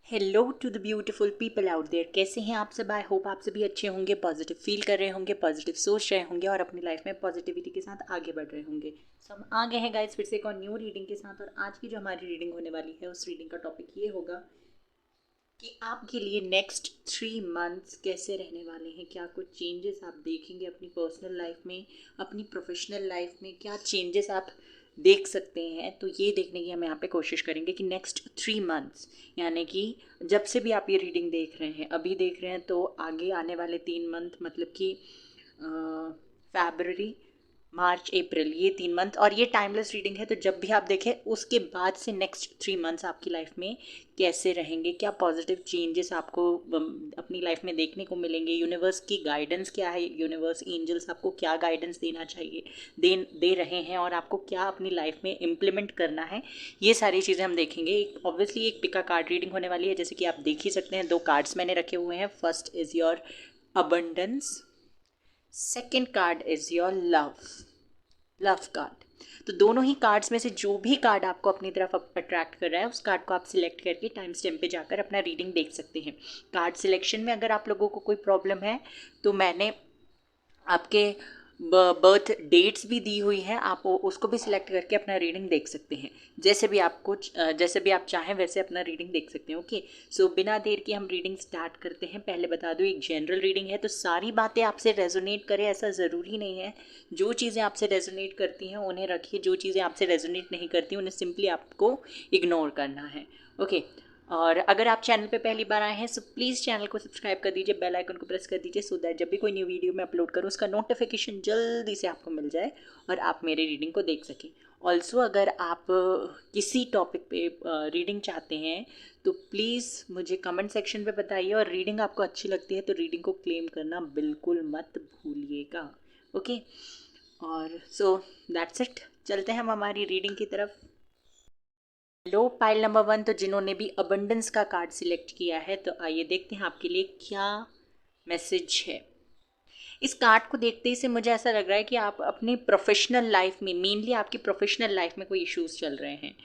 Hello to the beautiful people out there. कैसे हैं आप सब? आई होप आप सभी अच्छे होंगे, पॉजिटिव फील कर रहे होंगे, पॉजिटिव सोच रहे होंगे और अपनी लाइफ में पॉजिटिविटी के साथ आगे बढ़ रहे होंगे। सो हम आ गए हैं गाइस फिर से एक और न्यू रीडिंग के साथ। और आज की जो हमारी रीडिंग होने वाली है उस रीडिंग का टॉपिक ये होगा कि आपके लिए नेक्स्ट 3 मंथ्स कैसे रहने वाले हैं। क्या कुछ चेंजेस आप देखेंगे अपनी पर्सनल लाइफ में, अपनी प्रोफेशनल लाइफ में, क्या चेंजेस आप देख सकते हैं। तो ये देखने की हम यहाँ पे कोशिश करेंगे कि नेक्स्ट 3 मंथ्स, यानी कि जब से भी आप ये रीडिंग देख रहे हैं, अभी देख रहे हैं तो आगे आने वाले 3 मंथ, मतलब कि फरवरी, मार्च, अप्रैल, ये 3 मंथ। और ये टाइमलेस रीडिंग है, तो जब भी आप देखें उसके बाद से नेक्स्ट 3 मंथ्स आपकी लाइफ में कैसे रहेंगे, क्या पॉजिटिव चेंजेस आपको अपनी लाइफ में देखने को मिलेंगे, यूनिवर्स की गाइडेंस क्या है, यूनिवर्स एंजल्स आपको क्या गाइडेंस देना चाहिए, दे रहे हैं, और आपको क्या अपनी लाइफ में इम्प्लीमेंट करना है, ये सारी चीज़ें हम देखेंगे। ऑब्वियसली एक पिका कार्ड रीडिंग होने वाली है, जैसे कि आप देख ही सकते हैं 2 कार्ड्स मैंने रखे हुए हैं। First is your abundance, second card is your love card. तो दोनों ही कार्ड्स में से जो भी कार्ड आपको अपनी तरफ अट्रैक्ट कर रहा है उस कार्ड को आप सिलेक्ट करके टाइम स्टैम्प पे जाकर अपना रीडिंग देख सकते हैं। कार्ड सिलेक्शन में अगर आप लोगों को कोई प्रॉब्लम है तो मैंने आपके बर्थ डेट्स भी दी हुई हैं, आप उसको भी सिलेक्ट करके अपना रीडिंग देख सकते हैं। जैसे भी आप चाहें वैसे अपना रीडिंग देख सकते हैं। ओके, सो बिना देर के हम रीडिंग स्टार्ट करते हैं। पहले बता दूं, एक जनरल रीडिंग है तो सारी बातें आपसे रेजोनेट करें ऐसा ज़रूरी नहीं है। जो चीज़ें आपसे रेजोनेट करती हैं उन्हें रखिए, जो चीज़ें आपसे रेजोनेट नहीं करती उन्हें सिंपली आपको इग्नोर करना है। ओके, और अगर आप चैनल पे पहली बार आए हैं तो प्लीज़ चैनल को सब्सक्राइब कर दीजिए, बेल आइकन को प्रेस कर दीजिए, सो दैट जब भी कोई न्यू वीडियो मैं अपलोड करूँ उसका नोटिफिकेशन जल्दी से आपको मिल जाए और आप मेरे रीडिंग को देख सकें। ऑल्सो अगर आप किसी टॉपिक पे रीडिंग चाहते हैं तो प्लीज़ मुझे कमेंट सेक्शन पे बताइए, और रीडिंग आपको अच्छी लगती है तो रीडिंग को क्लेम करना बिल्कुल मत भूलिएगा। ओके, और सो दैट्स इट, चलते हैं हम हमारी रीडिंग की तरफ। लो पाइल नंबर 1, तो जिन्होंने भी अबंडेंस का कार्ड सिलेक्ट किया है तो आइए देखते हैं आपके लिए क्या मैसेज है। इस कार्ड को देखते ही से मुझे ऐसा लग रहा है कि आप अपनी प्रोफेशनल लाइफ में, मेनली आपकी प्रोफेशनल लाइफ में कोई इश्यूज चल रहे हैं,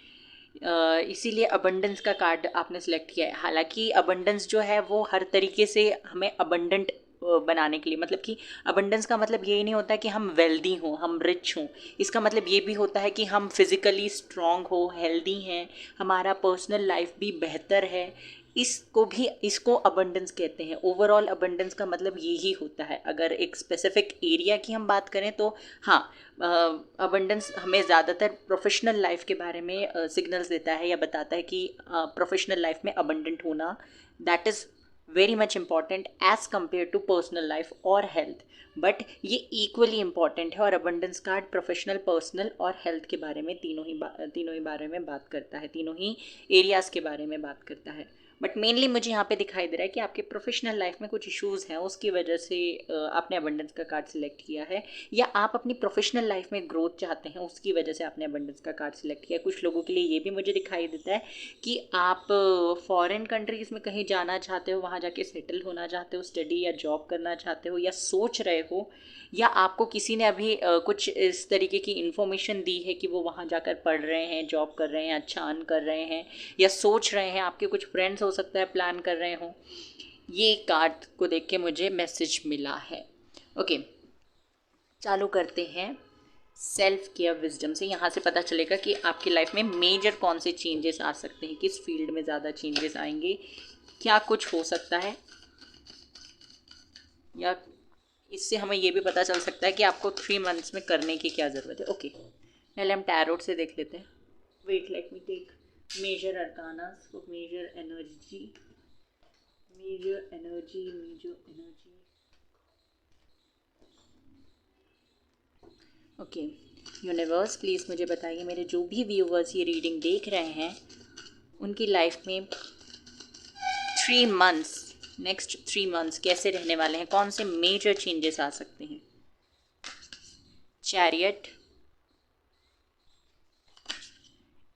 इसीलिए अबंडेंस का कार्ड आपने सेलेक्ट किया है। हालांकि अबंडेंस जो है वो हर तरीके से हमें अबंडेंट बनाने के लिए, मतलब कि अबंडेंस का मतलब ये नहीं होता कि हम वेल्दी हों, हम रिच हों। इसका मतलब ये भी होता है कि हम फिज़िकली स्ट्रांग हो, हेल्दी हैं, हमारा पर्सनल लाइफ भी बेहतर है। इसको अबंडेंस कहते हैं। ओवरऑल अबंडेंस का मतलब यही होता है। अगर एक स्पेसिफिक एरिया की हम बात करें तो हाँ, अबंडेंस हमें ज़्यादातर प्रोफेशनल लाइफ के बारे में सिग्नल्स देता है या बताता है कि प्रोफेशनल लाइफ में अबंडेंट होना that is very much important as compare to personal life और हेल्थ। बट ये इक्वली इम्पॉर्टेंट है, और अबंडेंस कार्ड प्रोफेशनल, पर्सनल और हेल्थ के बारे में तीनों ही बारे में बात करता है, तीनों ही एरियाज़ के बारे में बात करता है। बट मेनली मुझे यहाँ पे दिखाई दे रहा है कि आपके प्रोफेशनल लाइफ में कुछ इश्यूज़ हैं, उसकी वजह से आपने अबंडेंस का कार्ड सिलेक्ट किया है, या आप अपनी प्रोफेशनल लाइफ में ग्रोथ चाहते हैं उसकी वजह से आपने अबंडेंस का कार्ड सिलेक्ट किया। कुछ लोगों के लिए ये भी मुझे दिखाई देता है कि आप फॉरेन कंट्रीज़ में कहीं जाना चाहते हो, वहाँ जाके सेटल होना चाहते हो, स्टडी या जॉब करना चाहते हो, या सोच रहे हो, या आपको किसी ने अभी कुछ इस तरीके की इन्फॉर्मेशन दी है कि वो वहाँ जाकर पढ़ रहे हैं, जॉब कर रहे हैं, अच्छा अर्न कर रहे हैं, या सोच रहे हैं। आपके कुछ फ्रेंड्स हो सकता है प्लान कर रहे हों। ये कार्ड को देख के मुझे मैसेज मिला है। ओके, चालू करते हैं सेल्फ केयर विजडम से। यहाँ से पता चलेगा कि आपकी लाइफ में मेजर कौन से चेंजेस आ सकते हैं, किस फील्ड में ज़्यादा चेंजेस आएंगे, क्या कुछ हो सकता है, या इससे हमें ये भी पता चल सकता है कि आपको 3 मंथ्स में करने की क्या ज़रूरत है। ओके, पहले हम टैरोट से देख लेते हैं। Wait, let me take major arcana for major energy, major energy, major energy. Okay, universe please मुझे बताइए, मेरे जो भी व्यूवर्स ये रीडिंग देख रहे हैं उनकी लाइफ में 3 मंथ्स, नेक्स्ट 3 मंथ्स कैसे रहने वाले हैं, कौन से मेजर चेंजेस आ सकते हैं। Chariot,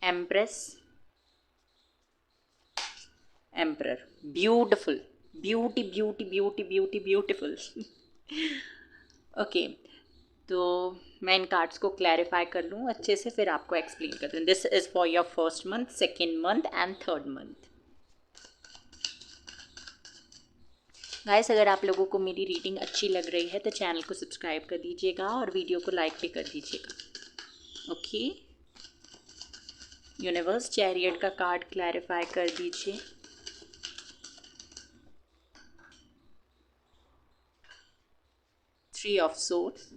empress, emperor. Beautiful, beauty beauty beauty beauty beautiful. Okay, तो मैं इन कार्ड्स को क्लैरिफाई कर लूँ अच्छे से, फिर आपको एक्सप्लेन कर दूँ। This is for your first month, second month and third month. Guys, अगर आप लोगों को मेरी रीडिंग अच्छी लग रही है तो चैनल को सब्सक्राइब कर दीजिएगा और वीडियो को लाइक भी कर दीजिएगा। ओके, यूनिवर्स चैरियट का कार्ड क्लैरिफाई कर दीजिए। Three of swords,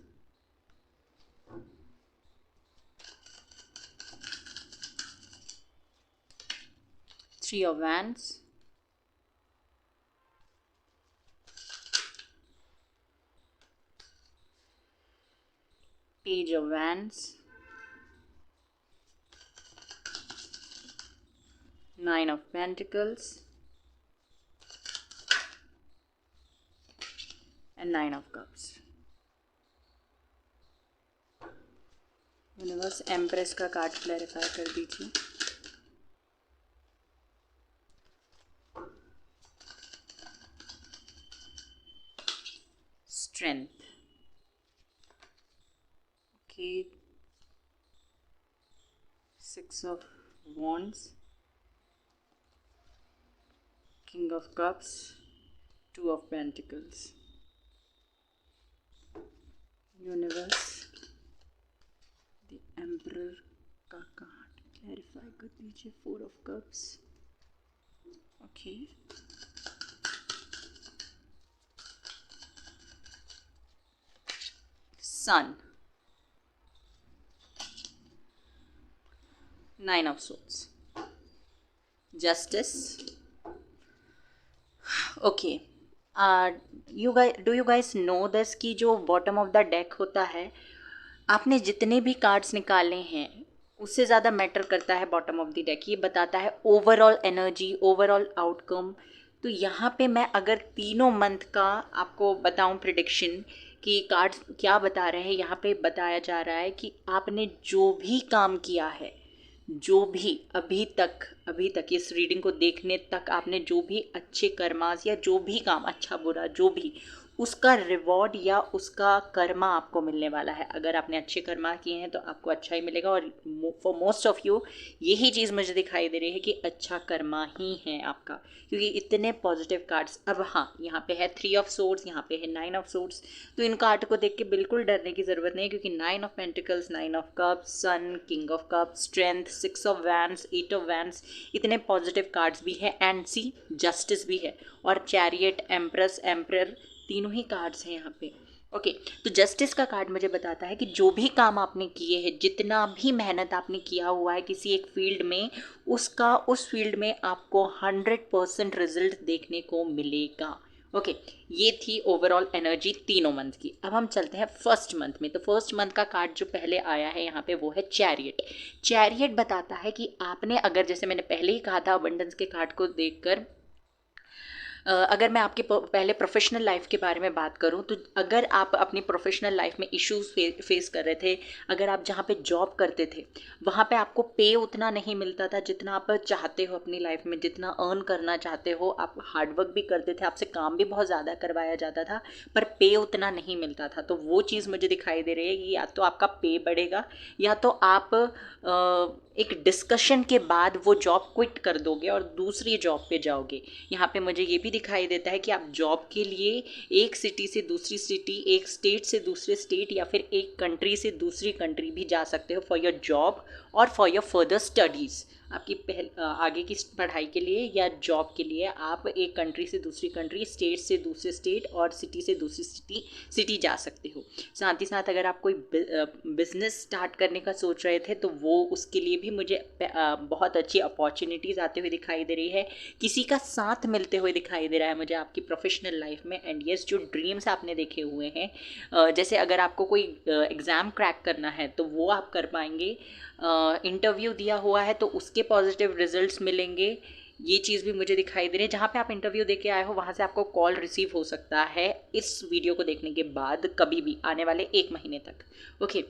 three of wands, page of wands, nine of pentacles and nine of cups. Universe empress का कार्ड क्लैरिफाई कर दीजिए। Strength, okay, six of wands, king of cups, two of pentacles. Universe the emperor का card clarify कर दीजिए। Four of cups, okay, sun, nine of swords, justice. Okay, do you guys know this कि जो bottom of the deck होता है, आपने जितने भी कार्ड्स निकाले हैं उससे ज़्यादा मैटर करता है बॉटम ऑफ द डेक। ये बताता है ओवरऑल एनर्जी, ओवरऑल आउटकम। तो यहाँ पे मैं अगर तीनों मंथ का आपको बताऊँ प्रिडिक्शन कि कार्ड्स क्या बता रहे हैं, यहाँ पे बताया जा रहा है कि आपने जो भी काम किया है, जो भी अभी तक इस रीडिंग को देखने तक आपने जो भी अच्छे कर्मास या जो भी काम अच्छा बुरा जो भी, उसका रिवॉर्ड या उसका कर्मा आपको मिलने वाला है। अगर आपने अच्छे कर्मा किए हैं तो आपको अच्छा ही मिलेगा। और फॉर मोस्ट ऑफ यू यही चीज़ मुझे दिखाई दे रही है कि अच्छा कर्मा ही है आपका, क्योंकि इतने पॉजिटिव कार्ड्स। अब हाँ, यहाँ पे है थ्री ऑफ सोर्ड्स, यहाँ पे है नाइन ऑफ सोर्ड्स। तो इन कार्ड को देख के बिल्कुल डरने की ज़रूरत नहीं है, क्योंकि nine of pentacles, nine of cups, sun, king of cups, strength, six of wands, eight of wands, इतने पॉजिटिव कार्ड्स भी हैं। एंड सी, जस्टिस भी है, और चैरियट, एम्प्रेस, एम्परर, तीनों ही कार्ड्स हैं यहाँ पे। ओके, तो जस्टिस का कार्ड मुझे बताता है कि जो भी काम आपने किए हैं, जितना भी मेहनत आपने किया हुआ है किसी एक फील्ड में, उसका उस फील्ड में आपको 100% रिजल्ट देखने को मिलेगा। ओके, ये थी ओवरऑल एनर्जी तीनों मंथ की। अब हम चलते हैं फर्स्ट मंथ में। तो फर्स्ट मंथ का कार्ड जो पहले आया है यहाँ पे वो है चैरियट। चैरियट बताता है कि आपने, अगर जैसे मैंने पहले ही कहा था अबंडेंस के कार्ड को देखकर, अगर मैं आपके पहले प्रोफेशनल लाइफ के बारे में बात करूं, तो अगर आप अपनी प्रोफेशनल लाइफ में इश्यूज फेस कर रहे थे, अगर आप जहां पे जॉब करते थे वहां पे आपको पे उतना नहीं मिलता था जितना आप चाहते हो अपनी लाइफ में, जितना अर्न करना चाहते हो, आप हार्डवर्क भी करते थे, आपसे काम भी बहुत ज़्यादा करवाया जाता था, पर पे उतना नहीं मिलता था। तो वो चीज़ मुझे दिखाई दे रही है कि या तो आपका पे बढ़ेगा या तो आप एक डिस्कशन के बाद वो जॉब क्विट कर दोगे और दूसरी जॉब पे जाओगे। यहाँ पे मुझे ये भी दिखाई देता है कि आप जॉब के लिए एक सिटी से दूसरी सिटी, एक स्टेट से दूसरे स्टेट, या फिर एक कंट्री से दूसरी कंट्री भी जा सकते हो फॉर योर जॉब और फॉर योर फर्दर स्टडीज़। आपकी आगे की पढ़ाई के लिए या जॉब के लिए आप एक कंट्री से दूसरी कंट्री, स्टेट से दूसरे स्टेट और सिटी से दूसरी सिटी जा सकते हो। साथ ही साथ अगर आप कोई बिजनेस स्टार्ट करने का सोच रहे थे तो वो उसके लिए भी मुझे बहुत अच्छी अपॉर्चुनिटीज़ आते हुए दिखाई दे रही है। किसी का साथ मिलते हुए दिखाई दे रहा है मुझे आपकी प्रोफेशनल लाइफ में। एंड यस, जो ड्रीम्स आपने देखे हुए हैं, जैसे अगर आपको कोई एग्ज़ाम क्रैक करना है तो वो आप कर पाएंगे। इंटरव्यू दिया हुआ है तो उसके पॉजिटिव रिजल्ट्स मिलेंगे, ये चीज़ भी मुझे दिखाई दे रही है। जहाँ पे आप इंटरव्यू दे के आए हो वहाँ से आपको कॉल रिसीव हो सकता है इस वीडियो को देखने के बाद, कभी भी आने वाले 1 महीने तक। ओके,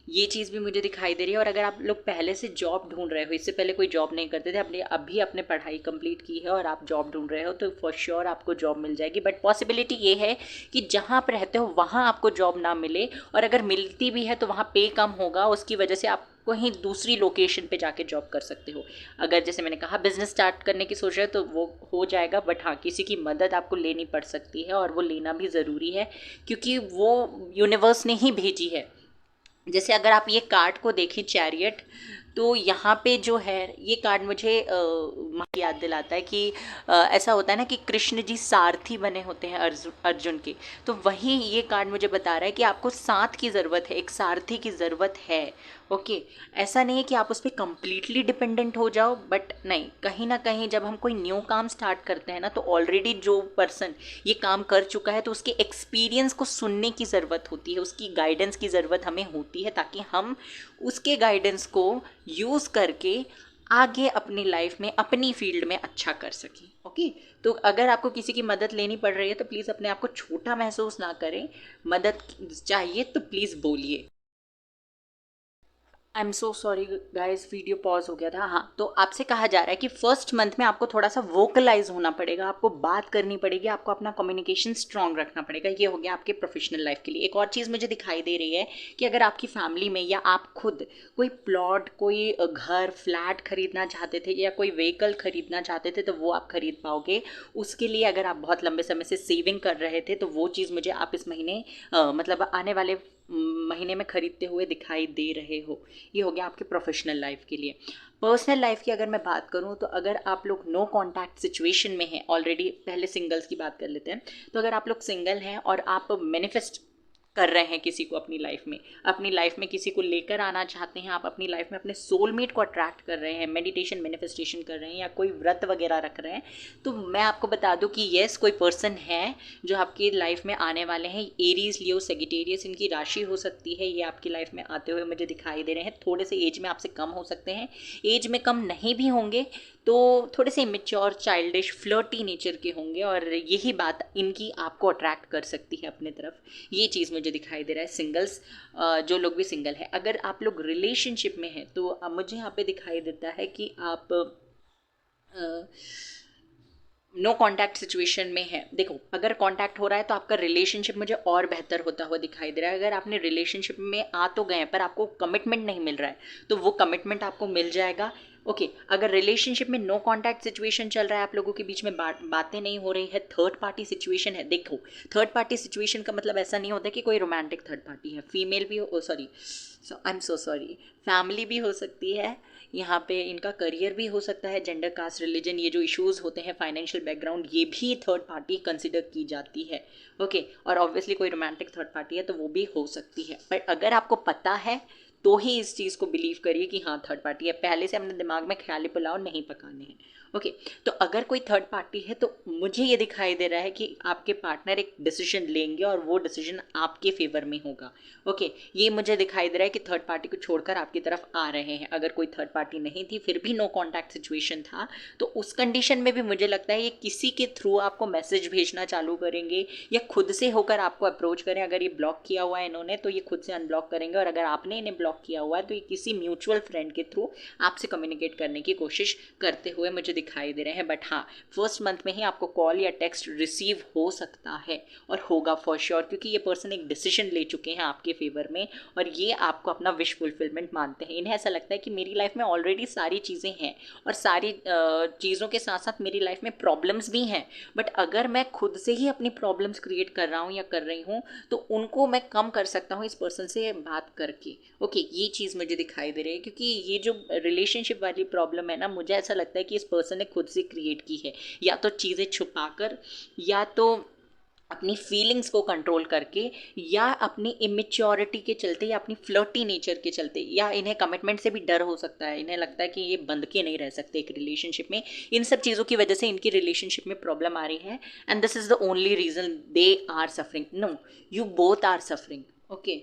ये चीज़ भी मुझे दिखाई दे रही है। और अगर आप लोग पहले से जॉब ढूंढ रहे हो, इससे पहले कोई जॉब नहीं करते थे, अपने अभी आपने पढ़ाई कंप्लीट की है और आप जॉब ढूंढ रहे हो, तो फॉर श्योर आपको जॉब मिल जाएगी। बट पॉसिबिलिटी ये है कि जहाँ आप रहते हो वहाँ आपको जॉब ना मिले, और अगर मिलती भी है तो वहाँ पे कम होगा, उसकी वजह से आप कहीं दूसरी लोकेशन पे जाके जॉब कर सकते हो। अगर जैसे मैंने कहा बिजनेस स्टार्ट करने की सोच रहे हो तो वो हो जाएगा, बट हाँ किसी की मदद आपको लेनी पड़ सकती है, और वो लेना भी ज़रूरी है क्योंकि वो यूनिवर्स ने ही भेजी है। जैसे अगर आप ये कार्ड को देखें, चैरियट, तो यहाँ पे जो है ये कार्ड मुझे याद दिलाता है कि ऐसा होता है ना कि कृष्ण जी सारथी बने होते हैं अर्जुन के। तो वहीं ये कार्ड मुझे बता रहा है कि आपको साथ की ज़रूरत है, एक सारथी की ज़रूरत है। ओके, ऐसा नहीं है कि आप उस पर कंप्लीटली डिपेंडेंट हो जाओ, बट नहीं, कहीं ना कहीं जब हम कोई न्यू काम स्टार्ट करते हैं ना, तो ऑलरेडी जो पर्सन ये काम कर चुका है तो उसके एक्सपीरियंस को सुनने की ज़रूरत होती है, उसकी गाइडेंस की ज़रूरत हमें होती है, ताकि हम उसके गाइडेंस को यूज़ करके आगे अपनी लाइफ में अपनी फील्ड में अच्छा कर सकें। ओके, तो अगर आपको किसी की मदद लेनी पड़ रही है तो प्लीज़ अपने आप को छोटा महसूस ना करें, मदद चाहिए तो प्लीज़ बोलिए। I am so sorry guys, video pause हो गया था। हाँ, तो आपसे कहा जा रहा है कि फर्स्ट मंथ में आपको थोड़ा सा वोकलाइज होना पड़ेगा, आपको बात करनी पड़ेगी, आपको अपना कम्युनिकेशन स्ट्रांग रखना पड़ेगा। ये हो गया आपके प्रोफेशनल लाइफ के लिए। एक और चीज़ मुझे दिखाई दे रही है कि अगर आपकी फैमिली में या आप खुद कोई प्लॉट, कोई घर, फ्लैट खरीदना चाहते थे या कोई व्हीकल खरीदना चाहते थे तो वो आप खरीद पाओगे। उसके लिए अगर आप बहुत लंबे समय से सेविंग कर रहे थे तो वो चीज़ मुझे आप इस महीने मतलब आने वाले महीने में खरीदते हुए दिखाई दे रहे हो। ये हो गया आपके प्रोफेशनल लाइफ के लिए। पर्सनल लाइफ की अगर मैं बात करूँ तो अगर आप लोग नो कॉन्टैक्ट सिचुएशन में हैं ऑलरेडी, पहले सिंगल्स की बात कर लेते हैं, तो अगर आप लोग सिंगल हैं और आप मैनिफेस्ट कर रहे हैं किसी को अपनी लाइफ में किसी को लेकर आना चाहते हैं, आप अपनी लाइफ में अपने सोलमेट को अट्रैक्ट कर रहे हैं, मेडिटेशन मैनिफेस्टेशन कर रहे हैं या कोई व्रत वगैरह रख रहे हैं, तो मैं आपको बता दूं कि येस, कोई पर्सन है जो आपकी लाइफ में आने वाले हैं। एरीज, लियो, सेजिटेरियस इनकी राशि हो सकती है, ये आपकी लाइफ में आते हुए मुझे दिखाई दे रहे हैं। थोड़े से एज में आपसे कम हो सकते हैं, एज में कम नहीं भी होंगे तो थोड़े से इमेच्योर, चाइल्डिश, फ्लर्टी नेचर के होंगे, और यही बात इनकी आपको अट्रैक्ट कर सकती है अपने तरफ। ये चीज़ मुझे दिखाई दे रहा है। सिंगल्स, जो लोग भी सिंगल है, अगर आप लोग रिलेशनशिप में हैं तो मुझे यहाँ पे दिखाई देता है कि आप नो कॉन्टैक्ट सिचुएशन में है। देखो, अगर कॉन्टैक्ट हो रहा है तो आपका रिलेशनशिप मुझे और बेहतर होता हुआ दिखाई दे रहा है। अगर आपने रिलेशनशिप में आ तो गए पर आपको कमिटमेंट नहीं मिल रहा है तो वो कमिटमेंट आपको मिल जाएगा। ओके, अगर रिलेशनशिप में नो कॉन्टैक्ट सिचुएशन चल रहा है, आप लोगों के बीच में बातें नहीं हो रही है, थर्ड पार्टी सिचुएशन है। देखो, थर्ड पार्टी सिचुएशन का मतलब ऐसा नहीं होता कि कोई रोमांटिक थर्ड पार्टी है, फीमेल भी हो, sorry, I am so sorry, family भी हो सकती है यहाँ पे, इनका करियर भी हो सकता है, जेंडर, कास्ट, रिलीजन, ये जो इश्यूज़ होते हैं, फाइनेंशियल बैकग्राउंड, ये भी थर्ड पार्टी कंसिडर की जाती है। ओके, और ऑब्वियसली कोई रोमांटिक थर्ड पार्टी है तो वो भी हो सकती है। पर अगर आपको पता है तो ही इस चीज़ को बिलीव करिए कि हाँ थर्ड पार्टी है, पहले से अपने दिमाग में ख्याली पुलाव नहीं पकाने हैं। ओके, तो अगर कोई थर्ड पार्टी है तो मुझे ये दिखाई दे रहा है कि आपके पार्टनर एक डिसीजन लेंगे और वो डिसीजन आपके फेवर में होगा। ओके, ये मुझे दिखाई दे रहा है कि थर्ड पार्टी को छोड़कर आपकी तरफ आ रहे हैं। अगर कोई थर्ड पार्टी नहीं थी फिर भी नो कॉन्टैक्ट सिचुएशन था तो उस कंडीशन में भी मुझे लगता है ये किसी के थ्रू आपको मैसेज भेजना चालू करेंगे या खुद से होकर आपको अप्रोच करें। अगर ये ब्लॉक किया हुआ है इन्होंने तो ये खुद से अनब्लॉक करेंगे, और अगर आपने इन्हें ब्लॉक किया हुआ है तो ये किसी म्यूचुअल फ्रेंड के थ्रू आपसे कम्युनिकेट करने की कोशिश करते हुए मुझे दिखाई दे रहे हैं। बट हाँ, फर्स्ट मंथ में ही आपको कॉल या टेक्स्ट रिसीव हो सकता है और होगा फॉर श्योर, क्योंकि ये पर्सन एक डिसीजन ले चुके हैं आपके फेवर में और ये आपको अपना विश फुलफिलमेंट मानते हैं। इन्हें ऐसा लगता है कि मेरी लाइफ में ऑलरेडी सारी चीज़ें हैं और सारी चीज़ों के साथ साथ मेरी लाइफ में प्रॉब्लम्स भी हैं, बट अगर मैं खुद से ही अपनी प्रॉब्लम्स क्रिएट कर रहा हूँ या कर रही हूँ तो उनको मैं कम कर सकता हूँ इस पर्सन से बात करके। ओके, ये चीज़ मुझे दिखाई दे रही है, क्योंकि ये जो रिलेशनशिप वाली प्रॉब्लम है ना, मुझे ऐसा लगता है कि इस पर्सन ने खुद से क्रिएट की है, या तो चीज़ें छुपाकर, या तो अपनी फीलिंग्स को कंट्रोल करके, या अपनी इमेच्योरिटी के चलते, या अपनी फ्लर्टी नेचर के चलते, या इन्हें कमिटमेंट से भी डर हो सकता है। इन्हें लगता है कि ये बंध के नहीं रह सकते एक रिलेशनशिप में। इन सब चीज़ों की वजह से इनकी रिलेशनशिप में प्रॉब्लम आ रही है, and this is the only reason they are suffering. No, you both are suffering. Okay,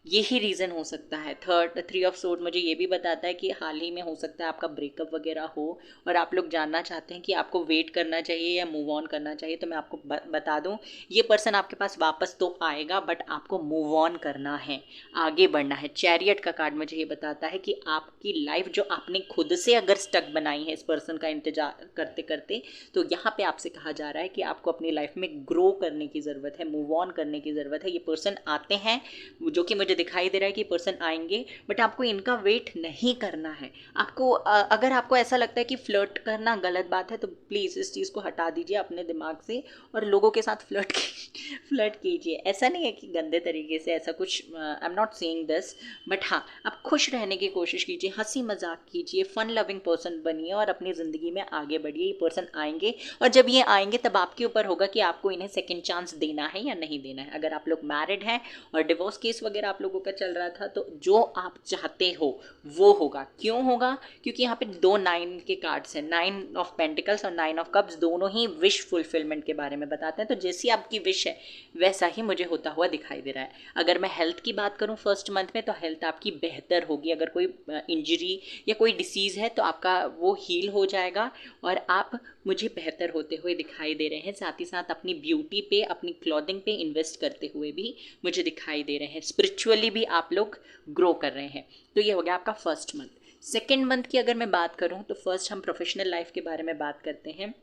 यही रीज़न हो सकता है। थर्ड थ्री ऑफ सोर्ड मुझे ये भी बताता है कि हाल ही में हो सकता है आपका ब्रेकअप वगैरह हो और आप लोग जानना चाहते हैं कि आपको वेट करना चाहिए या मूव ऑन करना चाहिए। तो मैं आपको बता दूं, ये पर्सन आपके पास वापस तो आएगा, बट आपको मूव ऑन करना है, आगे बढ़ना है। चैरियट का कार्ड मुझे ये बताता है कि आपकी लाइफ जो आपने खुद से अगर स्टक बनाई है इस पर्सन का इंतजार करते करते, तो यहाँ पे आपसे कहा जा रहा है कि आपको अपनी लाइफ में ग्रो करने की ज़रूरत है, मूव ऑन करने की ज़रूरत है। ये पर्सन आते हैं, जो कि मुझे दिखाई दे रहा है कि पर्सन आएंगे, बट आपको इनका वेट नहीं करना है। आपको अगर आपको ऐसा लगता है कि फ्लर्ट करना गलत बात है, तो प्लीज़ इस चीज़ को हटा दीजिए अपने दिमाग से और लोगों के साथ फ्लर्ट कीजिए। ऐसा नहीं है कि गंदे तरीके से, ऐसा कुछ, I am not saying this, but हाँ, आप खुश रहने की कोशिश कीजिए, हंसी मजाक कीजिए, फन लविंग पर्सन बनिए और अपनी ज़िंदगी में आगे बढ़िए। ये पर्सन आएंगे और जब ये आएंगे तब आपके ऊपर होगा कि आपको इन्हें सेकेंड चांस देना है या नहीं देना है। अगर आप लोग मैरिड हैं और डिवोर्स केस वगैरह आप लोगों का चल रहा था, तो जो आप चाहते हो वो होगा। क्यों होगा? क्योंकि यहाँ पे दो 9 के कार्ड्स हैं, 9 ऑफ पेंटिकल्स और 9 ऑफ कप्स, दोनों ही विश फुलफिलमेंट के बारे में बताते हैं। तो जैसी आपकी विश है वैसा ही मुझे होता हुआ दिखाई दे रहा है। अगर मैं हेल्थ की बात करूँ फर्स्ट मंथ में, तो हेल्थ आपकी बेहतर होगी। अगर कोई इंजरी या कोई डिसीज़ है तो आपका वो हील हो जाएगा और आप मुझे बेहतर होते हुए दिखाई दे रहे हैं। साथ ही साथ अपनी ब्यूटी पे, अपनी क्लॉथिंग पे इन्वेस्ट करते हुए भी मुझे दिखाई दे रहे हैं। स्पिरिचुअली भी आप लोग ग्रो कर रहे हैं। तो ये हो गया आपका फर्स्ट मंथ। सेकेंड मंथ की अगर मैं बात करूं, तो फर्स्ट हम प्रोफेशनल लाइफ के बारे में बात करते हैं।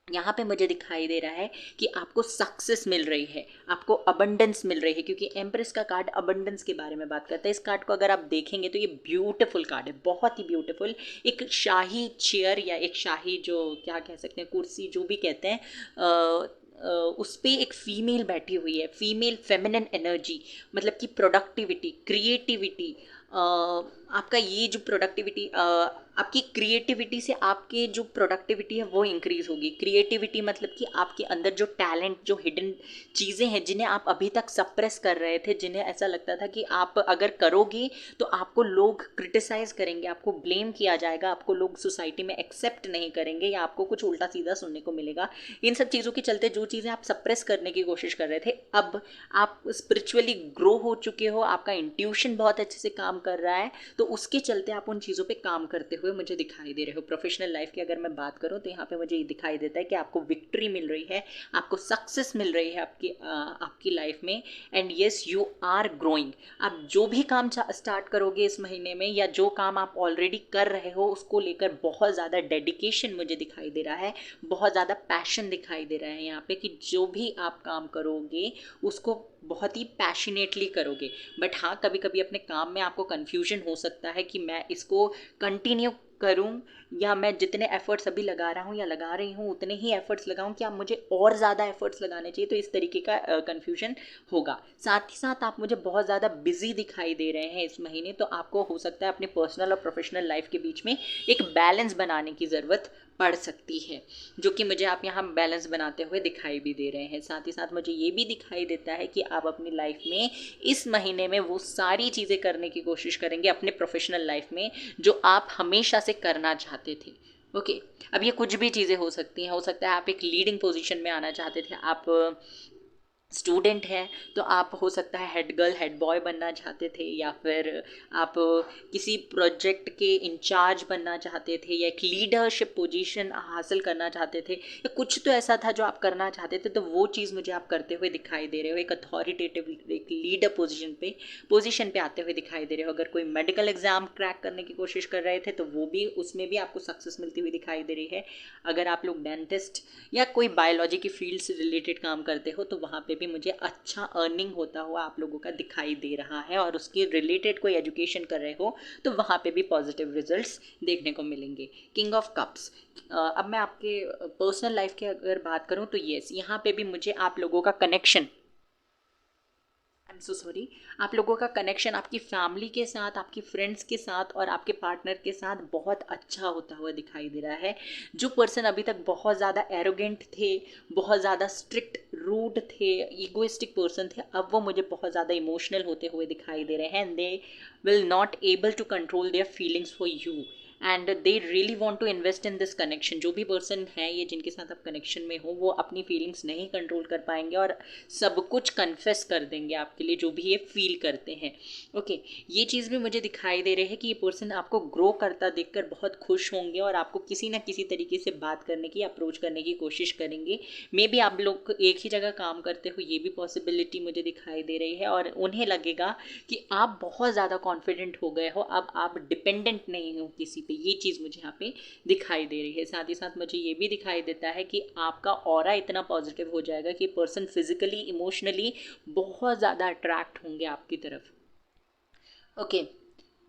यहाँ पे मुझे दिखाई दे रहा है कि आपको सक्सेस मिल रही है, आपको अबंडेंस मिल रही है, क्योंकि एम्प्रेस का कार्ड अबंडेंस के बारे में बात करता है। इस कार्ड को अगर आप देखेंगे तो ये ब्यूटीफुल कार्ड है, बहुत ही ब्यूटीफुल। एक शाही चेयर या एक शाही, जो क्या कह सकते हैं, कुर्सी जो भी कहते हैं, उस पर एक फीमेल बैठी हुई है, फीमेल फेमिनिन एनर्जी, मतलब कि प्रोडक्टिविटी, क्रिएटिविटी, आपका ये जो प्रोडक्टिविटी, आपकी क्रिएटिविटी से आपके जो प्रोडक्टिविटी है वो इंक्रीज होगी। क्रिएटिविटी मतलब कि आपके अंदर जो टैलेंट, जो हिडन चीज़ें हैं जिन्हें आप अभी तक सप्रेस कर रहे थे, जिन्हें ऐसा लगता था कि आप अगर करोगे तो आपको लोग क्रिटिसाइज करेंगे, आपको ब्लेम किया जाएगा, आपको लोग सोसाइटी में एक्सेप्ट नहीं करेंगे या आपको कुछ उल्टा सीधा सुनने को मिलेगा। इन सब चीज़ों के चलते जो चीज़ें आप सप्रेस करने की कोशिश कर रहे थे, अब आप स्पिरिचुअली ग्रो हो चुके हो, आपका इंट्यूशन बहुत अच्छे से काम कर रहा है, तो उसके चलते आप उन चीज़ों पे काम करते हुए मुझे दिखाई दे रहे हो। प्रोफेशनल लाइफ की अगर मैं बात करूं, तो यहाँ पे मुझे ये दिखाई देता है कि आपको विक्ट्री मिल रही है, आपको सक्सेस मिल रही है आपकी लाइफ में, and yes you are growing. आप जो भी काम स्टार्ट करोगे इस महीने में, या जो काम आप ऑलरेडी कर रहे हो, उसको लेकर बहुत ज़्यादा डेडिकेशन मुझे दिखाई दे रहा है, बहुत ज़्यादा पैशन दिखाई दे रहा है यहाँ पे, कि जो भी आप काम करोगे उसको बहुत ही पैशनेटली करोगे। बट हाँ, कभी कभी अपने काम में आपको कन्फ्यूजन हो सकता है कि मैं इसको कंटिन्यू करूं, या मैं जितने एफर्ट्स अभी लगा रहा हूं या लगा रही हूं उतने ही एफर्ट्स लगाऊं, क्या मुझे और ज़्यादा एफर्ट्स लगाने चाहिए। तो इस तरीके का कन्फ्यूजन होगा। साथ ही साथ आप मुझे बहुत ज़्यादा बिजी दिखाई दे रहे हैं इस महीने, तो आपको हो सकता है अपने पर्सनल और प्रोफेशनल लाइफ के बीच में एक बैलेंस बनाने की ज़रूरत पड़ सकती है, जो कि मुझे आप यहाँ बैलेंस बनाते हुए दिखाई भी दे रहे हैं। साथ ही साथ मुझे ये भी दिखाई देता है कि आप अपनी लाइफ में इस महीने में वो सारी चीज़ें करने की कोशिश करेंगे अपने प्रोफेशनल लाइफ में जो आप हमेशा से करना चाहते थे। ओके, अब ये कुछ भी चीज़ें हो सकती हैं। हो सकता है आप एक लीडिंग पोजीशन में आना चाहते थे, आप स्टूडेंट है तो आप हो सकता है हेड गर्ल हेड बॉय बनना चाहते थे, या फिर आप किसी प्रोजेक्ट के इंचार्ज बनना चाहते थे, या एक लीडरशिप पोजीशन हासिल करना चाहते थे, या कुछ तो ऐसा था जो आप करना चाहते थे, तो वो चीज़ मुझे आप करते हुए दिखाई दे रहे हो। एक अथॉरिटेटिव, एक लीडर पोजीशन पे आते हुए दिखाई दे रहे हो। अगर कोई मेडिकल एग्जाम क्रैक करने की कोशिश कर रहे थे, तो वो भी, उसमें भी आपको सक्सेस मिलती हुई दिखाई दे रही है। अगर आप लोग डेंटिस्ट या कोई बायोलॉजी की फील्ड से रिलेटेड काम करते हो, तो वहाँ पे भी मुझे अच्छा अर्निंग होता हुआ आप लोगों का दिखाई दे रहा है, और उसके रिलेटेड कोई एजुकेशन कर रहे हो तो वहाँ पे भी पॉजिटिव रिजल्ट्स देखने को मिलेंगे। किंग ऑफ कप्स, अब मैं आपके पर्सनल लाइफ की अगर बात करूँ, तो येस, यहाँ पे भी मुझे आप लोगों का connection, I am so sorry, आप लोगों का कनेक्शन आपकी फैमिली के साथ, आपकी फ्रेंड्स के साथ और आपके पार्टनर के साथ बहुत अच्छा होता हुआ दिखाई दे रहा है। जो पर्सन अभी तक बहुत ज़्यादा एरोगेंट थे, बहुत ज़्यादा स्ट्रिक्ट, रूड थे, ईगोइस्टिक पर्सन थे, अब वो मुझे बहुत ज़्यादा इमोशनल होते हुए दिखाई दे रहे हैं। They will not able to control their feelings for you, and they really want to invest in this connection. जो भी पर्सन है ये जिनके साथ आप कनेक्शन में हो, वो अपनी फीलिंग्स नहीं कंट्रोल कर पाएंगे और सब कुछ कन्फेस कर देंगे आपके लिए जो भी ये फील करते हैं। ओके, ये चीज़ भी मुझे दिखाई दे रही है कि ये पर्सन आपको ग्रो करता देखकर बहुत खुश होंगे और आपको किसी ना किसी तरीके से बात करने की, अप्रोच करने की कोशिश करेंगे। मे बी आप लोग एक ही जगह काम करते हो, ये भी पॉसिबिलिटी मुझे दिखाई दे रही है, और उन्हें लगेगा कि आप बहुत ज़्यादा कॉन्फिडेंट हो गए हो, अब आप डिपेंडेंट नहीं हो किसी पे। ये चीज़ मुझे यहाँ पे दिखाई दे रही है। साथ ही साथ मुझे ये भी दिखाई देता है कि आपका ऑरा इतना पॉजिटिव हो जाएगा कि पर्सन फिजिकली, इमोशनली बहुत ज़्यादा अट्रैक्ट होंगे आपकी तरफ। ओके,